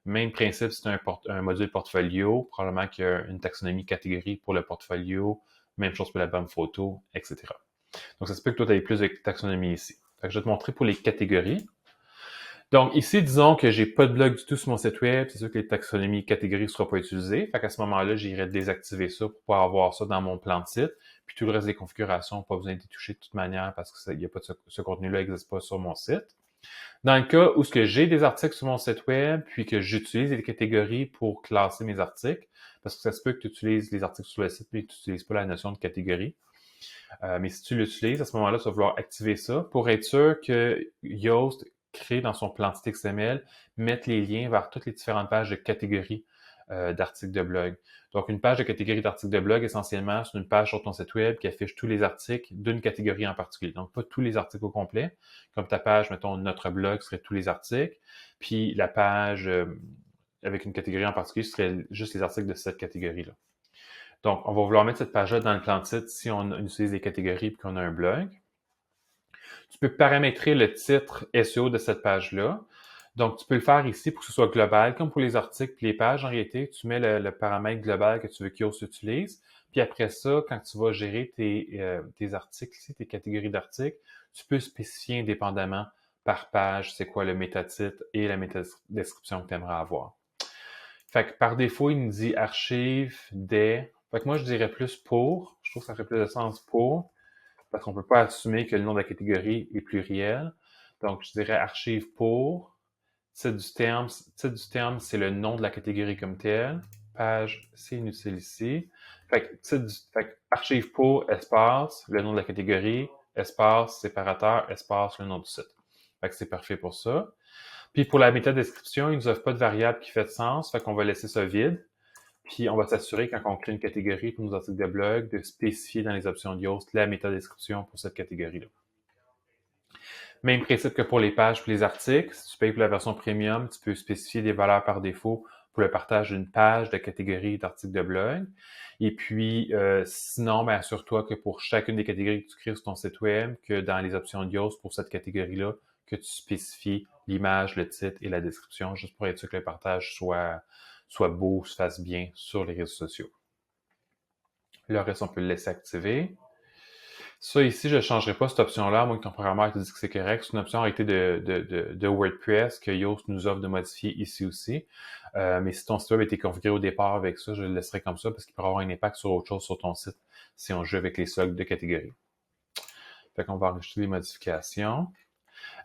A: Même principe, c'est un module portfolio. Probablement qu'il y a une taxonomie catégorie pour le portfolio. Même chose pour l'album photo, etc. Donc, ça se peut que toi, tu aies plus de taxonomie ici. Fait que je vais te montrer pour les catégories. Donc, ici, disons que j'ai pas de blog du tout sur mon site web. C'est sûr que les taxonomies catégories ne seront pas utilisées. Fait qu'à ce moment-là, j'irai désactiver ça pour pouvoir avoir ça dans mon plan de site. Puis tout le reste des configurations, pas besoin d'y toucher de toute manière parce que y a pas ce contenu-là n'existe pas sur mon site. Dans le cas où ce que j'ai des articles sur mon site web, puis que j'utilise des catégories pour classer mes articles, parce que ça se peut que tu utilises les articles sur le site, mais que tu n'utilises pas la notion de catégorie. Mais si tu l'utilises, à ce moment-là, tu vas vouloir activer ça pour être sûr que Yoast crée dans son plan de site XML, mette les liens vers toutes les différentes pages de catégories d'articles de blog. Donc, une page de catégorie d'articles de blog, essentiellement, c'est une page sur ton site web qui affiche tous les articles d'une catégorie en particulier. Donc, pas tous les articles au complet. Comme ta page, mettons, notre blog serait tous les articles. Puis la page avec une catégorie en particulier serait juste les articles de cette catégorie-là. Donc, on va vouloir mettre cette page-là dans le plan de site si on utilise des catégories et qu'on a un blog. Tu peux paramétrer le titre SEO de cette page-là. Donc, tu peux le faire ici pour que ce soit global, comme pour les articles et les pages. En réalité, tu mets le paramètre global que tu veux qu'Yoast utilise. Puis après ça, quand tu vas gérer tes articles ici, tes catégories d'articles, tu peux spécifier indépendamment par page c'est quoi le métatitre et la métadescription que tu aimerais avoir. Fait que par défaut, il nous dit archive des. Fait que moi, je dirais plus pour. Je trouve que ça fait plus de sens pour, parce qu'on peut pas assumer que le nom de la catégorie est pluriel. Donc, je dirais archive pour. Titre du terme, c'est le nom de la catégorie comme tel. Page, c'est inutile ici. Fait que archive pour, espace, le nom de la catégorie, espace, séparateur, espace, le nom du site. Fait que c'est parfait pour ça. Puis pour la métadescription, ils nous offrent pas de variable qui fait de sens, fait qu'on va laisser ça vide. Puis on va s'assurer quand on crée une catégorie pour nos articles de blog de spécifier dans les options de Yoast la métadescription pour cette catégorie-là. Même principe que pour les pages et les articles. Si tu payes pour la version premium, tu peux spécifier des valeurs par défaut pour le partage d'une page de catégorie d'articles de blog. Et puis, sinon, ben, assure-toi que pour chacune des catégories que tu crées sur ton site web, que dans les options de Yoast pour cette catégorie-là, que tu spécifies l'image, le titre et la description, juste pour être sûr que le partage soit beau, se fasse bien sur les réseaux sociaux. Le reste, on peut le laisser activer. Ça, ici, je ne changerai pas cette option-là, à moins que ton programmeur te dise que c'est correct. C'est une option en réalité de WordPress que Yoast nous offre de modifier ici aussi. Mais si ton site web était configuré au départ avec ça, je le laisserai comme ça parce qu'il pourrait avoir un impact sur autre chose sur ton site si on joue avec les slogs de catégorie. Fait qu'on va enregistrer les modifications.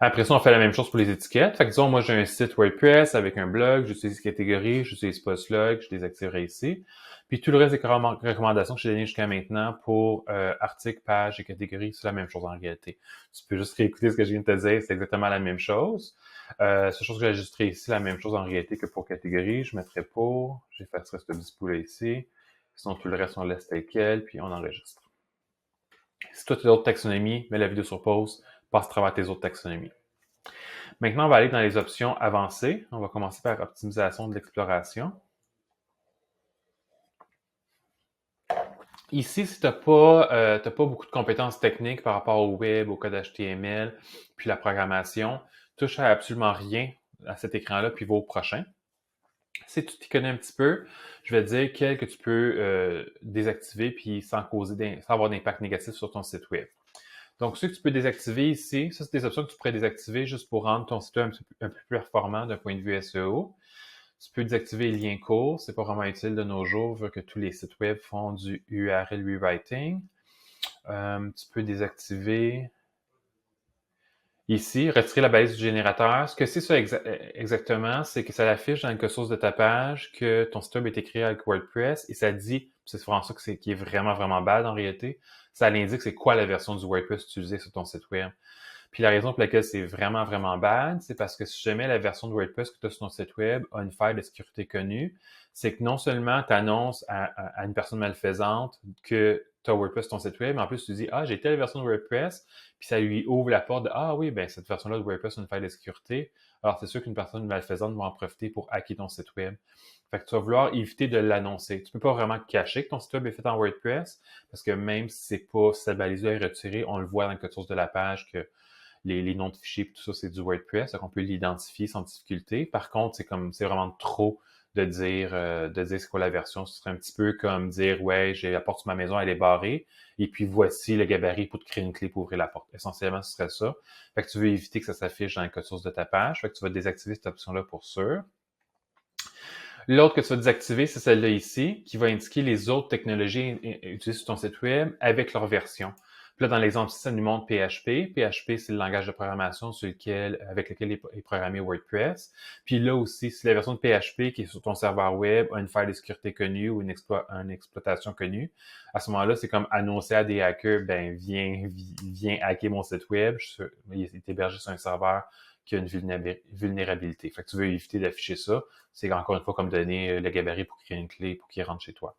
A: Après ça, on fait la même chose pour les étiquettes. Fait que disons, moi, j'ai un site WordPress avec un blog, j'utilise catégorie, j'utilise pas slug, je les activerai ici. Puis tout le reste des recommandations que j'ai données jusqu'à maintenant pour articles, pages et catégories, c'est la même chose en réalité. Tu peux juste réécouter ce que je viens de te dire, c'est exactement la même chose. Cette chose que j'ajusterai ici, la même chose en réalité que pour catégorie. Je mettrai pour, j'effacerai ce display-là ici. Sinon, tout le reste, on laisse tel quel, puis on enregistre. Si toi, tu as d'autres taxonomies, mets la vidéo sur pause, passe à travers tes autres taxonomies. Maintenant, on va aller dans les options avancées. On va commencer par optimisation de l'exploration. Ici, si tu n'as pas beaucoup de compétences techniques par rapport au web, au code HTML, puis la programmation, touche à absolument rien à cet écran-là, puis va au prochain. Si tu t'y connais un petit peu, je vais te dire quels que tu peux désactiver puis sans avoir d'impact négatif sur ton site web. Donc, ceux que tu peux désactiver ici, ça, c'est des options que tu pourrais désactiver juste pour rendre ton site web un peu plus performant d'un point de vue SEO. Tu peux désactiver les liens courts, c'est pas vraiment utile de nos jours vu que tous les sites web font du URL rewriting. Tu peux désactiver ici, retirer la balise du générateur. Ce que c'est ça exactement, c'est que ça affiche dans le code source de ta page que ton site web a été créé avec WordPress et ça dit, c'est vraiment ça qui est vraiment, vraiment bad en réalité, ça l'indique c'est quoi la version du WordPress utilisée sur ton site web. Puis la raison pour laquelle c'est vraiment, vraiment bad, c'est parce que si jamais la version de WordPress que tu as sur ton site web a une faille de sécurité connue, c'est que non seulement tu annonces à une personne malfaisante que tu as WordPress sur ton site web, mais en plus tu dis « Ah, j'ai telle version de WordPress », puis ça lui ouvre la porte de « Ah oui, ben cette version-là de WordPress a une faille de sécurité ». Alors c'est sûr qu'une personne malfaisante va en profiter pour hacker ton site web. Fait que tu vas vouloir éviter de l'annoncer. Tu peux pas vraiment cacher que ton site web est fait en WordPress, parce que même si cette balise-là est retirée, on le voit dans le code source de la page que les noms de fichiers et tout ça, c'est du WordPress, donc on peut l'identifier sans difficulté. Par contre, c'est vraiment trop de dire c'est quoi la version. Ce serait un petit peu comme dire ouais, j'ai la porte sur ma maison, elle est barrée, et puis voici le gabarit pour te créer une clé pour ouvrir la porte. Essentiellement, ce serait ça. Fait que tu veux éviter que ça s'affiche dans le code source de ta page. Fait que tu vas désactiver cette option-là pour sûr. L'autre que tu vas désactiver, c'est celle-là ici, qui va indiquer les autres technologies utilisées sur ton site web avec leur version. Puis là, dans l'exemple ici, ça nous montre PHP. PHP, c'est le langage de programmation avec lequel est programmé WordPress. Puis là aussi, si la version de PHP qui est sur ton serveur web a une faille de sécurité connue ou une exploitation connue, à ce moment-là, c'est comme annoncer à des hackers, ben viens hacker mon site web. Il est hébergé sur un serveur qui a une vulnérabilité. Fait que tu veux éviter d'afficher ça. C'est encore une fois comme donner le gabarit pour créer une clé pour qu'il rentre chez toi.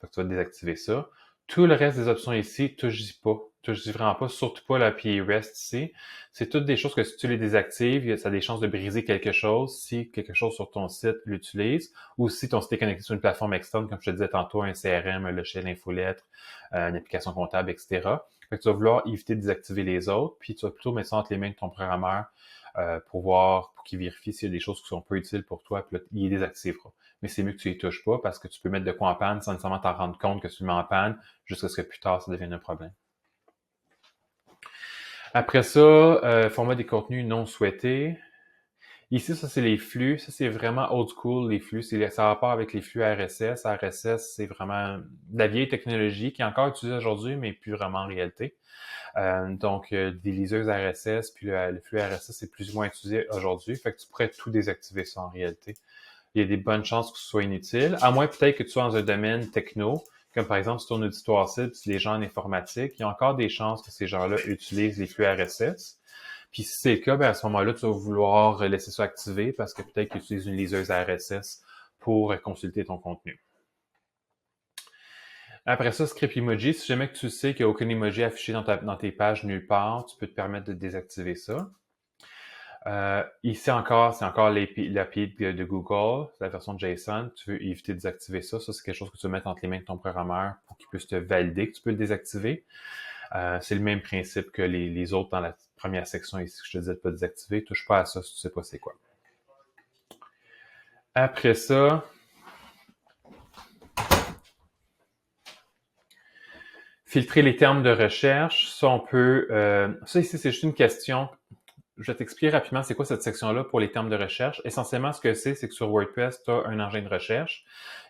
A: Fait que tu vas désactiver ça. Tout le reste des options ici, touche-y pas. Touche-y vraiment pas, surtout pas l'API REST ici. C'est toutes des choses que si tu les désactives, ça a des chances de briser quelque chose si quelque chose sur ton site l'utilise ou si ton site est connecté sur une plateforme externe, comme je te disais tantôt, un CRM, un logiciel infolettre, une application comptable, etc. Fait que tu vas vouloir éviter de désactiver les autres, puis tu vas plutôt mettre ça entre les mains de ton programmeur pour qu'il vérifie s'il y a des choses qui sont peu utiles pour toi, puis là, il les désactivera. Mais c'est mieux que tu les touches pas parce que tu peux mettre de quoi en panne sans nécessairement t'en rendre compte que tu le mets en panne jusqu'à ce que plus tard ça devienne un problème. Après ça, format des contenus non souhaités. Ici, ça, c'est les flux. Ça, c'est vraiment old school, les flux. Ça a rapport avec les flux RSS. RSS, c'est vraiment de la vieille technologie qui est encore utilisée aujourd'hui, mais plus vraiment en réalité. Donc, des liseuses RSS, puis le flux RSS, c'est plus ou moins utilisé aujourd'hui. Fait que tu pourrais tout désactiver ça en réalité. Il y a des bonnes chances que ce soit inutile, à moins peut-être que tu sois dans un domaine techno, comme par exemple si ton auditoire cible, si les gens en informatique, il y a encore des chances que ces gens-là utilisent les flux RSS. Puis si c'est le cas, ben à ce moment-là, tu vas vouloir laisser ça activé parce que peut-être qu'ils utilisent une liseuse RSS pour consulter ton contenu. Après ça, script emoji, si jamais que tu sais qu'il n'y a aucun emoji affiché dans tes pages nulle part, tu peux te permettre de désactiver ça. Ici encore, c'est encore l'API de Google, la version de JSON. Tu veux éviter de désactiver ça. Ça, c'est quelque chose que tu veux mettre entre les mains de ton programmeur pour qu'il puisse te valider que tu peux le désactiver. C'est le même principe que les autres dans la première section ici que je te disais de pas désactiver. Touche pas à ça si tu sais pas c'est quoi. Après ça, filtrer les termes de recherche. Ça, on peut... ça ici, c'est juste une question. Je vais t'expliquer rapidement c'est quoi cette section-là pour les termes de recherche. Essentiellement, ce que c'est que sur WordPress, tu as un engin de recherche.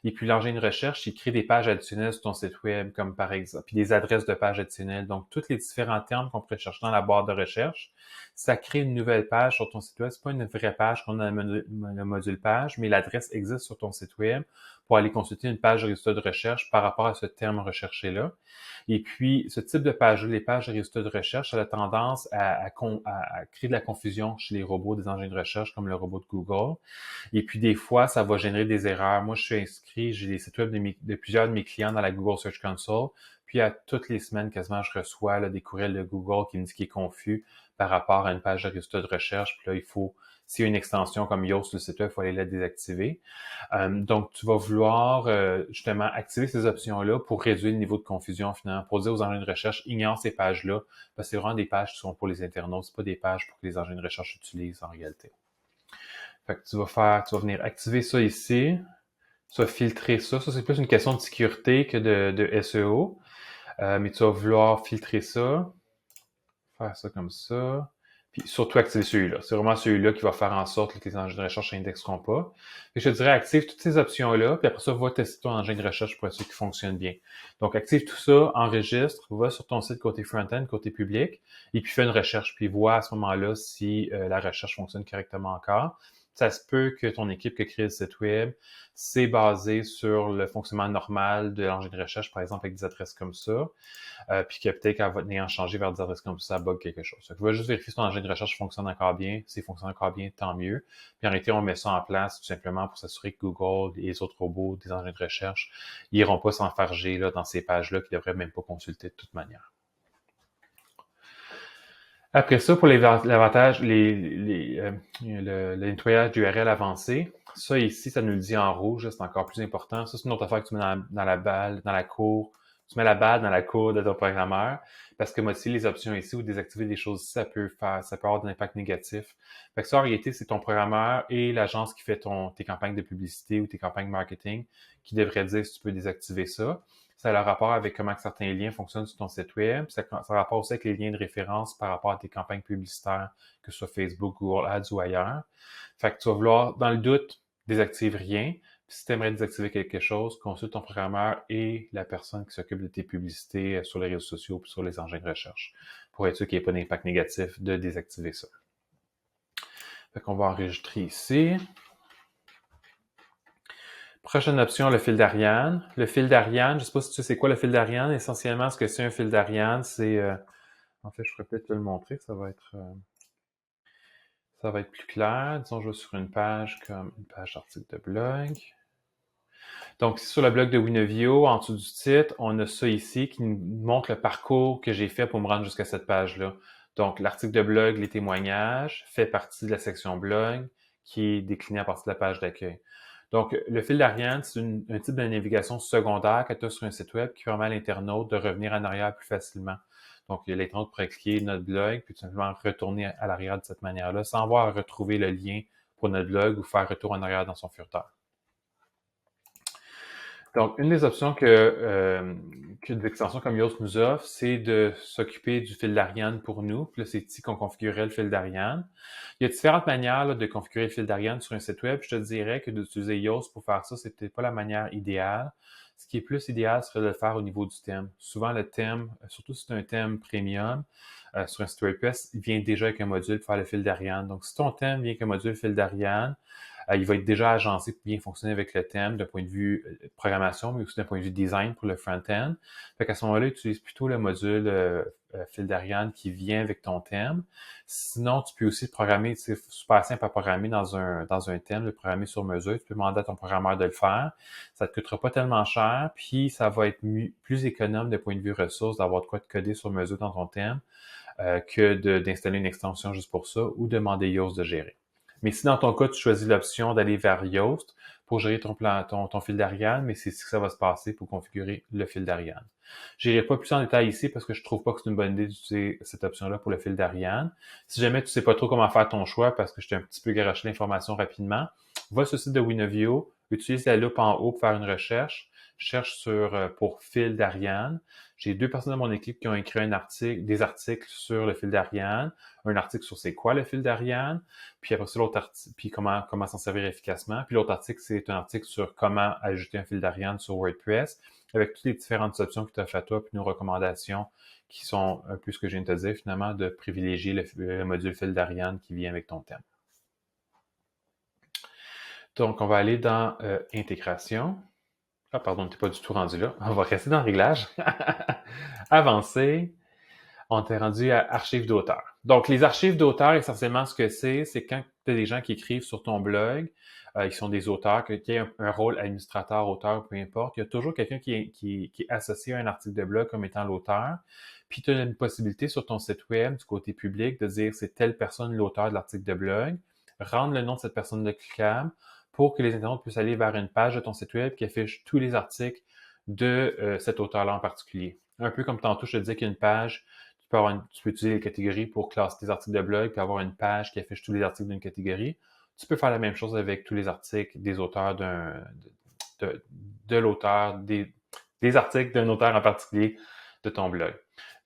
A: Et puis, l'engin de recherche, il crée des pages additionnelles sur ton site web, comme par exemple, puis des adresses de pages additionnelles. Donc, tous les différents termes qu'on pourrait chercher dans la barre de recherche, ça crée une nouvelle page sur ton site web. C'est pas une vraie page qu'on a dans le module page, mais l'adresse existe sur ton site web pour aller consulter une page de résultats de recherche par rapport à ce terme recherché-là. Et puis, ce type de page, les pages de résultats de recherche, ça a tendance à créer de la confusion chez les robots des engins de recherche, comme le robot de Google. Et puis, des fois, ça va générer des erreurs. Moi, je suis inscrit, j'ai les sites web de plusieurs de mes clients dans la Google Search Console. Puis, à toutes les semaines, quasiment, je reçois là, des courriels de Google qui me disent qu'il est confus par rapport à une page de résultats de recherche. Puis là, s'il y a une extension comme Yoast sur le site web, il faut aller la désactiver. Donc, tu vas vouloir justement activer ces options-là pour réduire le niveau de confusion finalement, pour dire aux engins de recherche, ignore ces pages-là, parce que c'est vraiment des pages qui sont pour les internautes, c'est pas des pages pour que les engins de recherche utilisent en réalité. Fait que tu vas venir activer ça ici, tu vas filtrer ça. Ça, c'est plus une question de sécurité que de SEO, mais tu vas vouloir filtrer ça, faire ça comme ça. Puis surtout activer celui-là. C'est vraiment celui-là qui va faire en sorte que les engins de recherche n'indexeront pas. Et je te dirais, active toutes ces options-là, puis après ça, va tester ton engin de recherche pour être sûr qu'il fonctionne bien. Donc, active tout ça, enregistre, va sur ton site côté front-end, côté public, et puis fais une recherche, puis vois à ce moment-là si la recherche fonctionne correctement encore. Ça se peut que ton équipe qui a créé le site web s'est basée sur le fonctionnement normal de l'engin de recherche, par exemple avec des adresses comme ça, puis que peut-être qu'en ayant changé vers des adresses comme ça bug quelque chose. Donc, va juste vérifier si ton engin de recherche fonctionne encore bien. S'il fonctionne encore bien, tant mieux. Puis en réalité, on met ça en place tout simplement pour s'assurer que Google et les autres robots des engins de recherche n'iront pas s'enfarger là, dans ces pages-là qu'ils ne devraient même pas consulter de toute manière. Après ça, pour l'avantage, le nettoyage d'URL avancé, ça ici, ça nous le dit en rouge, c'est encore plus important. Ça, c'est une autre affaire que tu mets dans la cour. Tu mets la balle dans la cour de ton programmeur parce que modifier les options ici ou désactiver des choses ici, ça peut avoir un impact négatif. Fait que ça, en réalité, c'est ton programmeur et l'agence qui fait tes campagnes de publicité ou tes campagnes marketing qui devraient dire si tu peux désactiver ça. Ça a le rapport avec comment certains liens fonctionnent sur ton site web. Ça a rapport aussi avec les liens de référence par rapport à tes campagnes publicitaires, que ce soit Facebook, Google Ads ou ailleurs. Fait que tu vas vouloir, dans le doute, désactive rien. Puis si tu aimerais désactiver quelque chose, consulte ton programmeur et la personne qui s'occupe de tes publicités sur les réseaux sociaux et sur les engins de recherche pour être sûr qu'il n'y ait pas d'impact négatif de désactiver ça. Fait qu'on va enregistrer ici. Prochaine option, le fil d'Ariane. Le fil d'Ariane, je ne sais pas si tu sais c'est quoi le fil d'Ariane. Essentiellement, ce que c'est un fil d'Ariane, c'est... en fait, je pourrais peut-être te le montrer, ça va être plus clair. Disons, je vais sur une page comme une page d'article de blog. Donc, sur le blog de Winovio, en dessous du titre, on a ça ici qui nous montre le parcours que j'ai fait pour me rendre jusqu'à cette page-là. Donc, l'article de blog, les témoignages, fait partie de la section blog qui est déclinée à partir de la page d'accueil. Donc, le fil d'Ariane, c'est un type de navigation secondaire que tu as sur un site web qui permet à l'internaute de revenir en arrière plus facilement. Donc, l'internaute pourrait cliquer notre blog, puis tout simplement retourner à l'arrière de cette manière-là, sans avoir à retrouver le lien pour notre blog ou faire retour en arrière dans son furteur. Donc, une des options que des extensions comme Yoast nous offre, c'est de s'occuper du fil d'Ariane pour nous. Puis là, c'est ici qu'on configurerait le fil d'Ariane. Il y a différentes manières là, de configurer le fil d'Ariane sur un site web. Je te dirais que d'utiliser Yoast pour faire ça, c'est peut-être pas la manière idéale. Ce qui est plus idéal serait de le faire au niveau du thème. Souvent, le thème, surtout si c'est un thème premium, sur un site WordPress, il vient déjà avec un module pour faire le fil d'Ariane. Donc, si ton thème vient avec un module fil d'Ariane, il va être déjà agencé pour bien fonctionner avec le thème d'un point de vue programmation, mais aussi d'un point de vue design pour le front-end. Fait qu'à ce moment-là, utilise plutôt le module fil d'Ariane qui vient avec ton thème. Sinon, tu peux aussi programmer, c'est super simple à programmer dans un thème, le programmer sur mesure. Tu peux demander à ton programmeur de le faire. Ça te coûtera pas tellement cher, puis ça va être plus économe d'un point de vue ressources d'avoir de quoi te coder sur mesure dans ton thème que d'installer une extension juste pour ça ou demander Yoast de gérer. Mais si dans ton cas, tu choisis l'option d'aller vers Yoast pour gérer ton fil d'Ariane, mais c'est ici que ça va se passer pour configurer le fil d'Ariane. Je n'irai pas plus en détail ici parce que je trouve pas que c'est une bonne idée d'utiliser cette option-là pour le fil d'Ariane. Si jamais tu sais pas trop comment faire ton choix parce que je t'ai un petit peu garoché l'information rapidement, va sur le site de Winovio, utilise la loupe en haut pour faire une recherche. Cherche pour fil d'Ariane. J'ai 2 personnes de mon équipe qui ont écrit des articles sur le fil d'Ariane, un article sur c'est quoi le fil d'Ariane, puis après ça, l'autre article, puis comment s'en servir efficacement. Puis l'autre article, c'est un article sur comment ajouter un fil d'Ariane sur WordPress, avec toutes les différentes options qui t'offrent à toi, puis nos recommandations qui sont un peu ce que je viens de te dire, finalement, de privilégier le module fil d'Ariane qui vient avec ton thème. Donc, on va aller dans intégration. Ah, pardon, t'es pas du tout rendu là. On va rester dans le réglage. Avancer. On t'est rendu à archives d'auteur. Donc, les archives d'auteur, essentiellement, ce que c'est quand tu as des gens qui écrivent sur ton blog, ils sont des auteurs, qui ont un rôle administrateur, auteur, peu importe. Il y a toujours quelqu'un qui est associé à un article de blog comme étant l'auteur. Puis, tu as une possibilité sur ton site web, du côté public, de dire c'est telle personne l'auteur de l'article de blog, rendre le nom de cette personne cliquable pour que les internautes puissent aller vers une page de ton site web qui affiche tous les articles de cet auteur-là en particulier. Un peu comme tantôt, je te disais qu'il y a une page, tu peux utiliser les catégories pour classer tes articles de blog, puis avoir une page qui affiche tous les articles d'une catégorie. Tu peux faire la même chose avec tous les articles des auteurs de l'auteur, des articles d'un auteur en particulier de ton blog.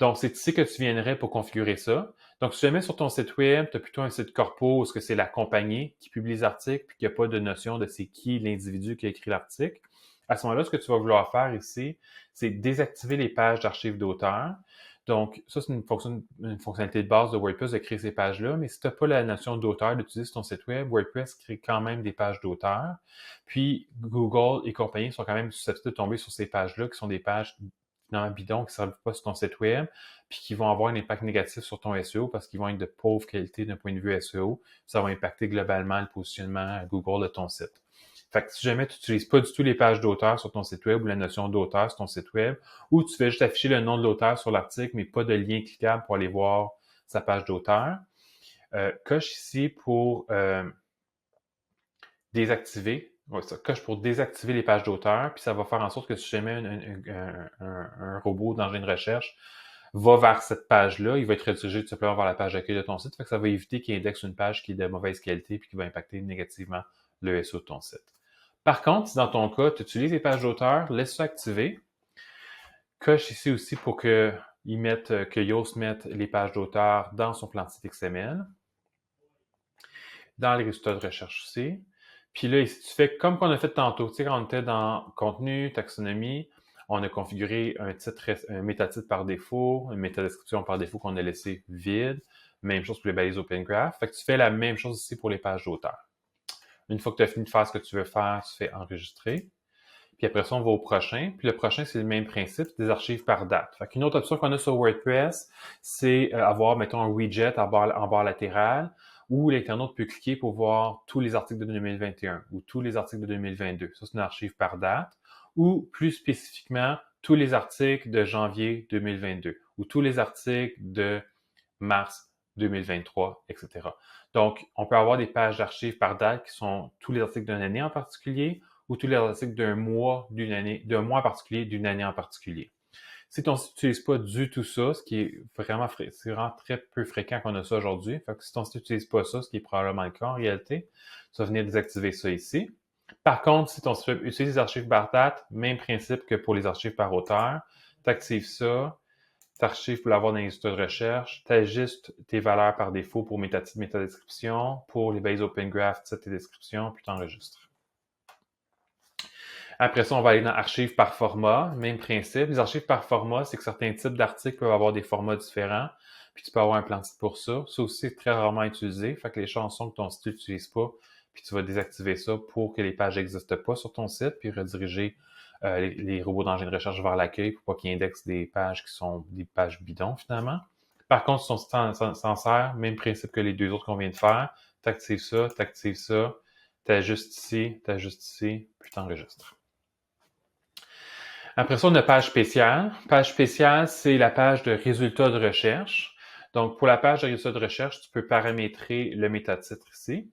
A: Donc, c'est ici que tu viendrais pour configurer ça. Donc, si tu le mets sur ton site web, tu as plutôt un site corpo où c'est la compagnie qui publie les articles puis qu'il n'y a pas de notion de c'est qui l'individu qui a écrit l'article. À ce moment-là, ce que tu vas vouloir faire ici, c'est désactiver les pages d'archives d'auteur. Donc, ça, c'est une fonctionnalité de base de WordPress de créer ces pages-là, mais si tu n'as pas la notion d'auteur d'utiliser ton site web, WordPress crée quand même des pages d'auteur. Puis, Google et compagnie sont quand même susceptibles de tomber sur ces pages-là, qui sont des pages finalement bidons, qui ne servent pas sur ton site web, puis qui vont avoir un impact négatif sur ton SEO parce qu'ils vont être de pauvre qualité d'un point de vue SEO. Ça va impacter globalement le positionnement Google de ton site. Fait que si jamais tu n'utilises pas du tout les pages d'auteur sur ton site web ou la notion d'auteur sur ton site web, ou tu fais juste afficher le nom de l'auteur sur l'article, mais pas de lien cliquable pour aller voir sa page d'auteur, coche ici pour désactiver. Ouais, ça coche pour désactiver les pages d'auteur, puis ça va faire en sorte que si jamais un robot d'engin de recherche va vers cette page-là, il va être redirigé tout simplement vers la page d'accueil de ton site. Fait que ça va éviter qu'il indexe une page qui est de mauvaise qualité puis qui va impacter négativement le SEO de ton site. Par contre, si dans ton cas, tu utilises les pages d'auteur, laisse ça activer. Coche ici aussi pour que Yoast mette les pages d'auteur dans son plan de site XML. Dans les résultats de recherche aussi. Puis là, ici, tu fais comme qu'on a fait tantôt. Tu sais, quand on était dans contenu, taxonomie, on a configuré un métatitre par défaut, une métadescription par défaut qu'on a laissé vide. Même chose pour les balises Open Graph. Fait que tu fais la même chose ici pour les pages d'auteur. Une fois que tu as fini de faire ce que tu veux faire, tu fais enregistrer. Puis après ça, on va au prochain. Puis le prochain, c'est le même principe, des archives par date. Fait qu'une autre option qu'on a sur WordPress, c'est avoir, mettons, un widget en barre latérale où l'internaute peut cliquer pour voir tous les articles de 2021 ou tous les articles de 2022. Ça, c'est une archive par date. Ou plus spécifiquement, tous les articles de janvier 2022 ou tous les articles de mars 2023, etc. Donc, on peut avoir des pages d'archives par date qui sont tous les articles d'une année en particulier ou tous les articles d'un mois en particulier, d'une année en particulier. Si tu n'utilises pas du tout ça, ce qui est c'est vraiment très peu fréquent qu'on a ça aujourd'hui, fait que si tu n'utilises pas ça, ce qui est probablement le cas en réalité, tu vas venir désactiver ça ici. Par contre, si ton site web utilise les archives par date, même principe que pour les archives par auteur, tu actives ça, tu archives pour l'avoir dans les résultats de recherche, tu ajustes tes valeurs par défaut pour métatitres, métadescription, pour les balises Open Graph, tu tes descriptions, puis tu enregistres. Après ça, on va aller dans archives par format, même principe. Les archives par format, c'est que certains types d'articles peuvent avoir des formats différents, puis tu peux avoir un plan de site pour ça. Ça aussi, c'est très rarement utilisé, fait que les chansons que ton site n'utilise pas, puis tu vas désactiver ça pour que les pages n'existent pas sur ton site, puis rediriger les robots d'engin de recherche vers l'accueil pour pas qu'ils indexent des pages qui sont des pages bidons finalement. Par contre, si ton site s'en sert, même principe que les deux autres qu'on vient de faire, tu actives ça, tu ajustes ici, puis tu enregistres. Après ça, on a page spéciale. Page spéciale, c'est la page de résultats de recherche. Donc, pour la page de résultats de recherche, tu peux paramétrer le métatitre ici.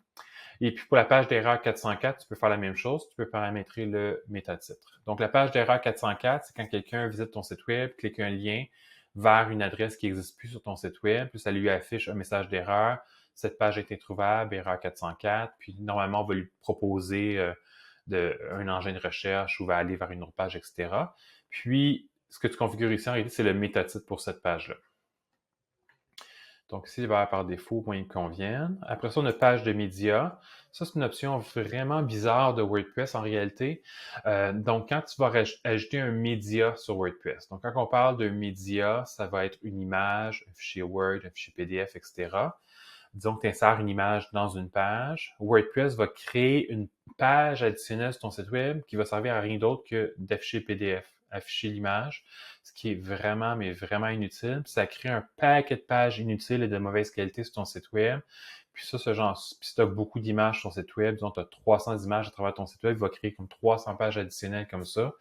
A: Et puis, pour la page d'erreur 404, tu peux faire la même chose. Tu peux paramétrer le métatitre. Donc, la page d'erreur 404, c'est quand quelqu'un visite ton site web, clique un lien vers une adresse qui n'existe plus sur ton site web, puis ça lui affiche un message d'erreur. Cette page est introuvable, erreur 404. Puis, normalement, on va lui proposer un engin de recherche ou va aller vers une autre page, etc. Puis, ce que tu configures ici, en réalité, c'est le métatitre pour cette page-là. Donc, ici, les valeurs par défaut, moins ils conviennent. Après ça, on a page de médias. Ça, c'est une option vraiment bizarre de WordPress en réalité. Donc, quand tu vas ajouter un média sur WordPress, donc quand on parle d'un média, ça va être une image, un fichier Word, un fichier PDF, etc. Disons que tu insères une image dans une page. WordPress va créer une page additionnelle sur ton site web qui va servir à rien d'autre que d'afficher le PDF, afficher l'image, ce qui est vraiment, mais vraiment inutile. Puis ça crée un paquet de pages inutiles et de mauvaise qualité sur ton site web. Puis ça, puis si tu as beaucoup d'images sur ton site web, disons tu as 300 images à travers ton site web, il va créer comme 300 pages additionnelles comme ça.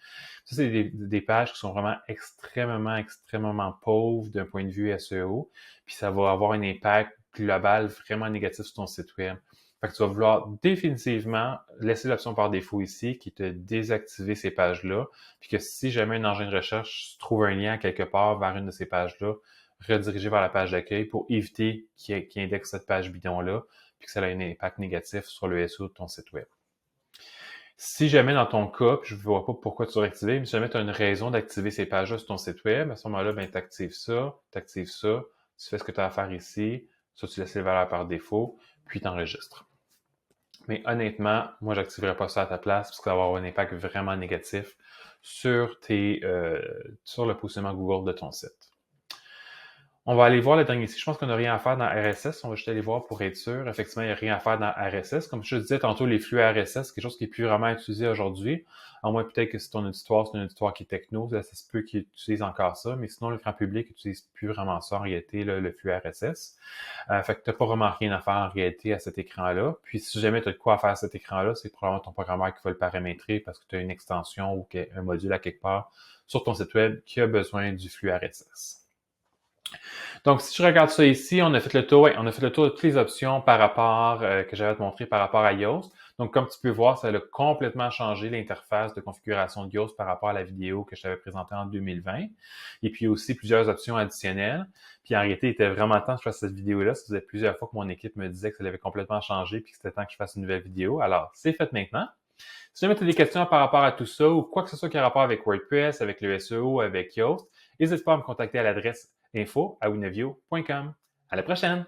A: Ça, c'est des pages qui sont vraiment extrêmement, extrêmement pauvres d'un point de vue SEO. Puis ça va avoir un impact global vraiment négatif sur ton site web. Fait que tu vas vouloir définitivement laisser l'option par défaut ici qui te désactiver ces pages-là, puis que si jamais un engin de recherche trouve un lien quelque part vers une de ces pages-là, rediriger vers la page d'accueil pour éviter qu'il indexe cette page bidon-là, puis que ça ait un impact négatif sur le SEO de ton site web. Si jamais dans ton cas, je ne vois pas pourquoi tu l'as activé, mais si jamais tu as une raison d'activer ces pages-là sur ton site web, à ce moment-là, ben, tu actives ça, tu fais ce que tu as à faire ici, ça, tu laisses les valeurs par défaut, puis tu enregistres. Mais honnêtement, moi, j'activerais pas ça à ta place parce que ça va avoir un impact vraiment négatif sur sur le positionnement Google de ton site. On va aller voir le dernier ici. Je pense qu'on n'a rien à faire dans RSS. On va juste aller voir pour être sûr. Effectivement, il n'y a rien à faire dans RSS. Comme je te disais tantôt, les flux RSS, c'est quelque chose qui est plus vraiment utilisé aujourd'hui. À moins peut-être que si ton auditoire, c'est un auditoire qui est techno, ça se peut qu'il utilise encore ça. Mais sinon, le grand public n'utilise plus vraiment ça en réalité, le flux RSS. Fait que tu n'as pas vraiment rien à faire en réalité à cet écran-là. Puis si jamais tu as de quoi faire à cet écran-là, c'est probablement ton programmeur qui va le paramétrer parce que tu as une extension ou un module à quelque part sur ton site web qui a besoin du flux RSS. Donc, si tu regardes ça ici, on a fait le tour de toutes les options par rapport, que j'avais à te montrer par rapport à Yoast. Donc, comme tu peux voir, ça a complètement changé l'interface de configuration de Yoast par rapport à la vidéo que je t'avais présentée en 2020. Et puis aussi plusieurs options additionnelles. Puis en réalité, il était vraiment temps que je fasse cette vidéo-là. Ça faisait plusieurs fois que mon équipe me disait que ça avait complètement changé puis que c'était temps que je fasse une nouvelle vidéo. Alors, c'est fait maintenant. Si jamais tu as des questions par rapport à tout ça ou quoi que ce soit qui a rapport avec WordPress, avec le SEO, avec Yoast, n'hésite pas à me contacter à l'adresse info@winavio.com. À la prochaine!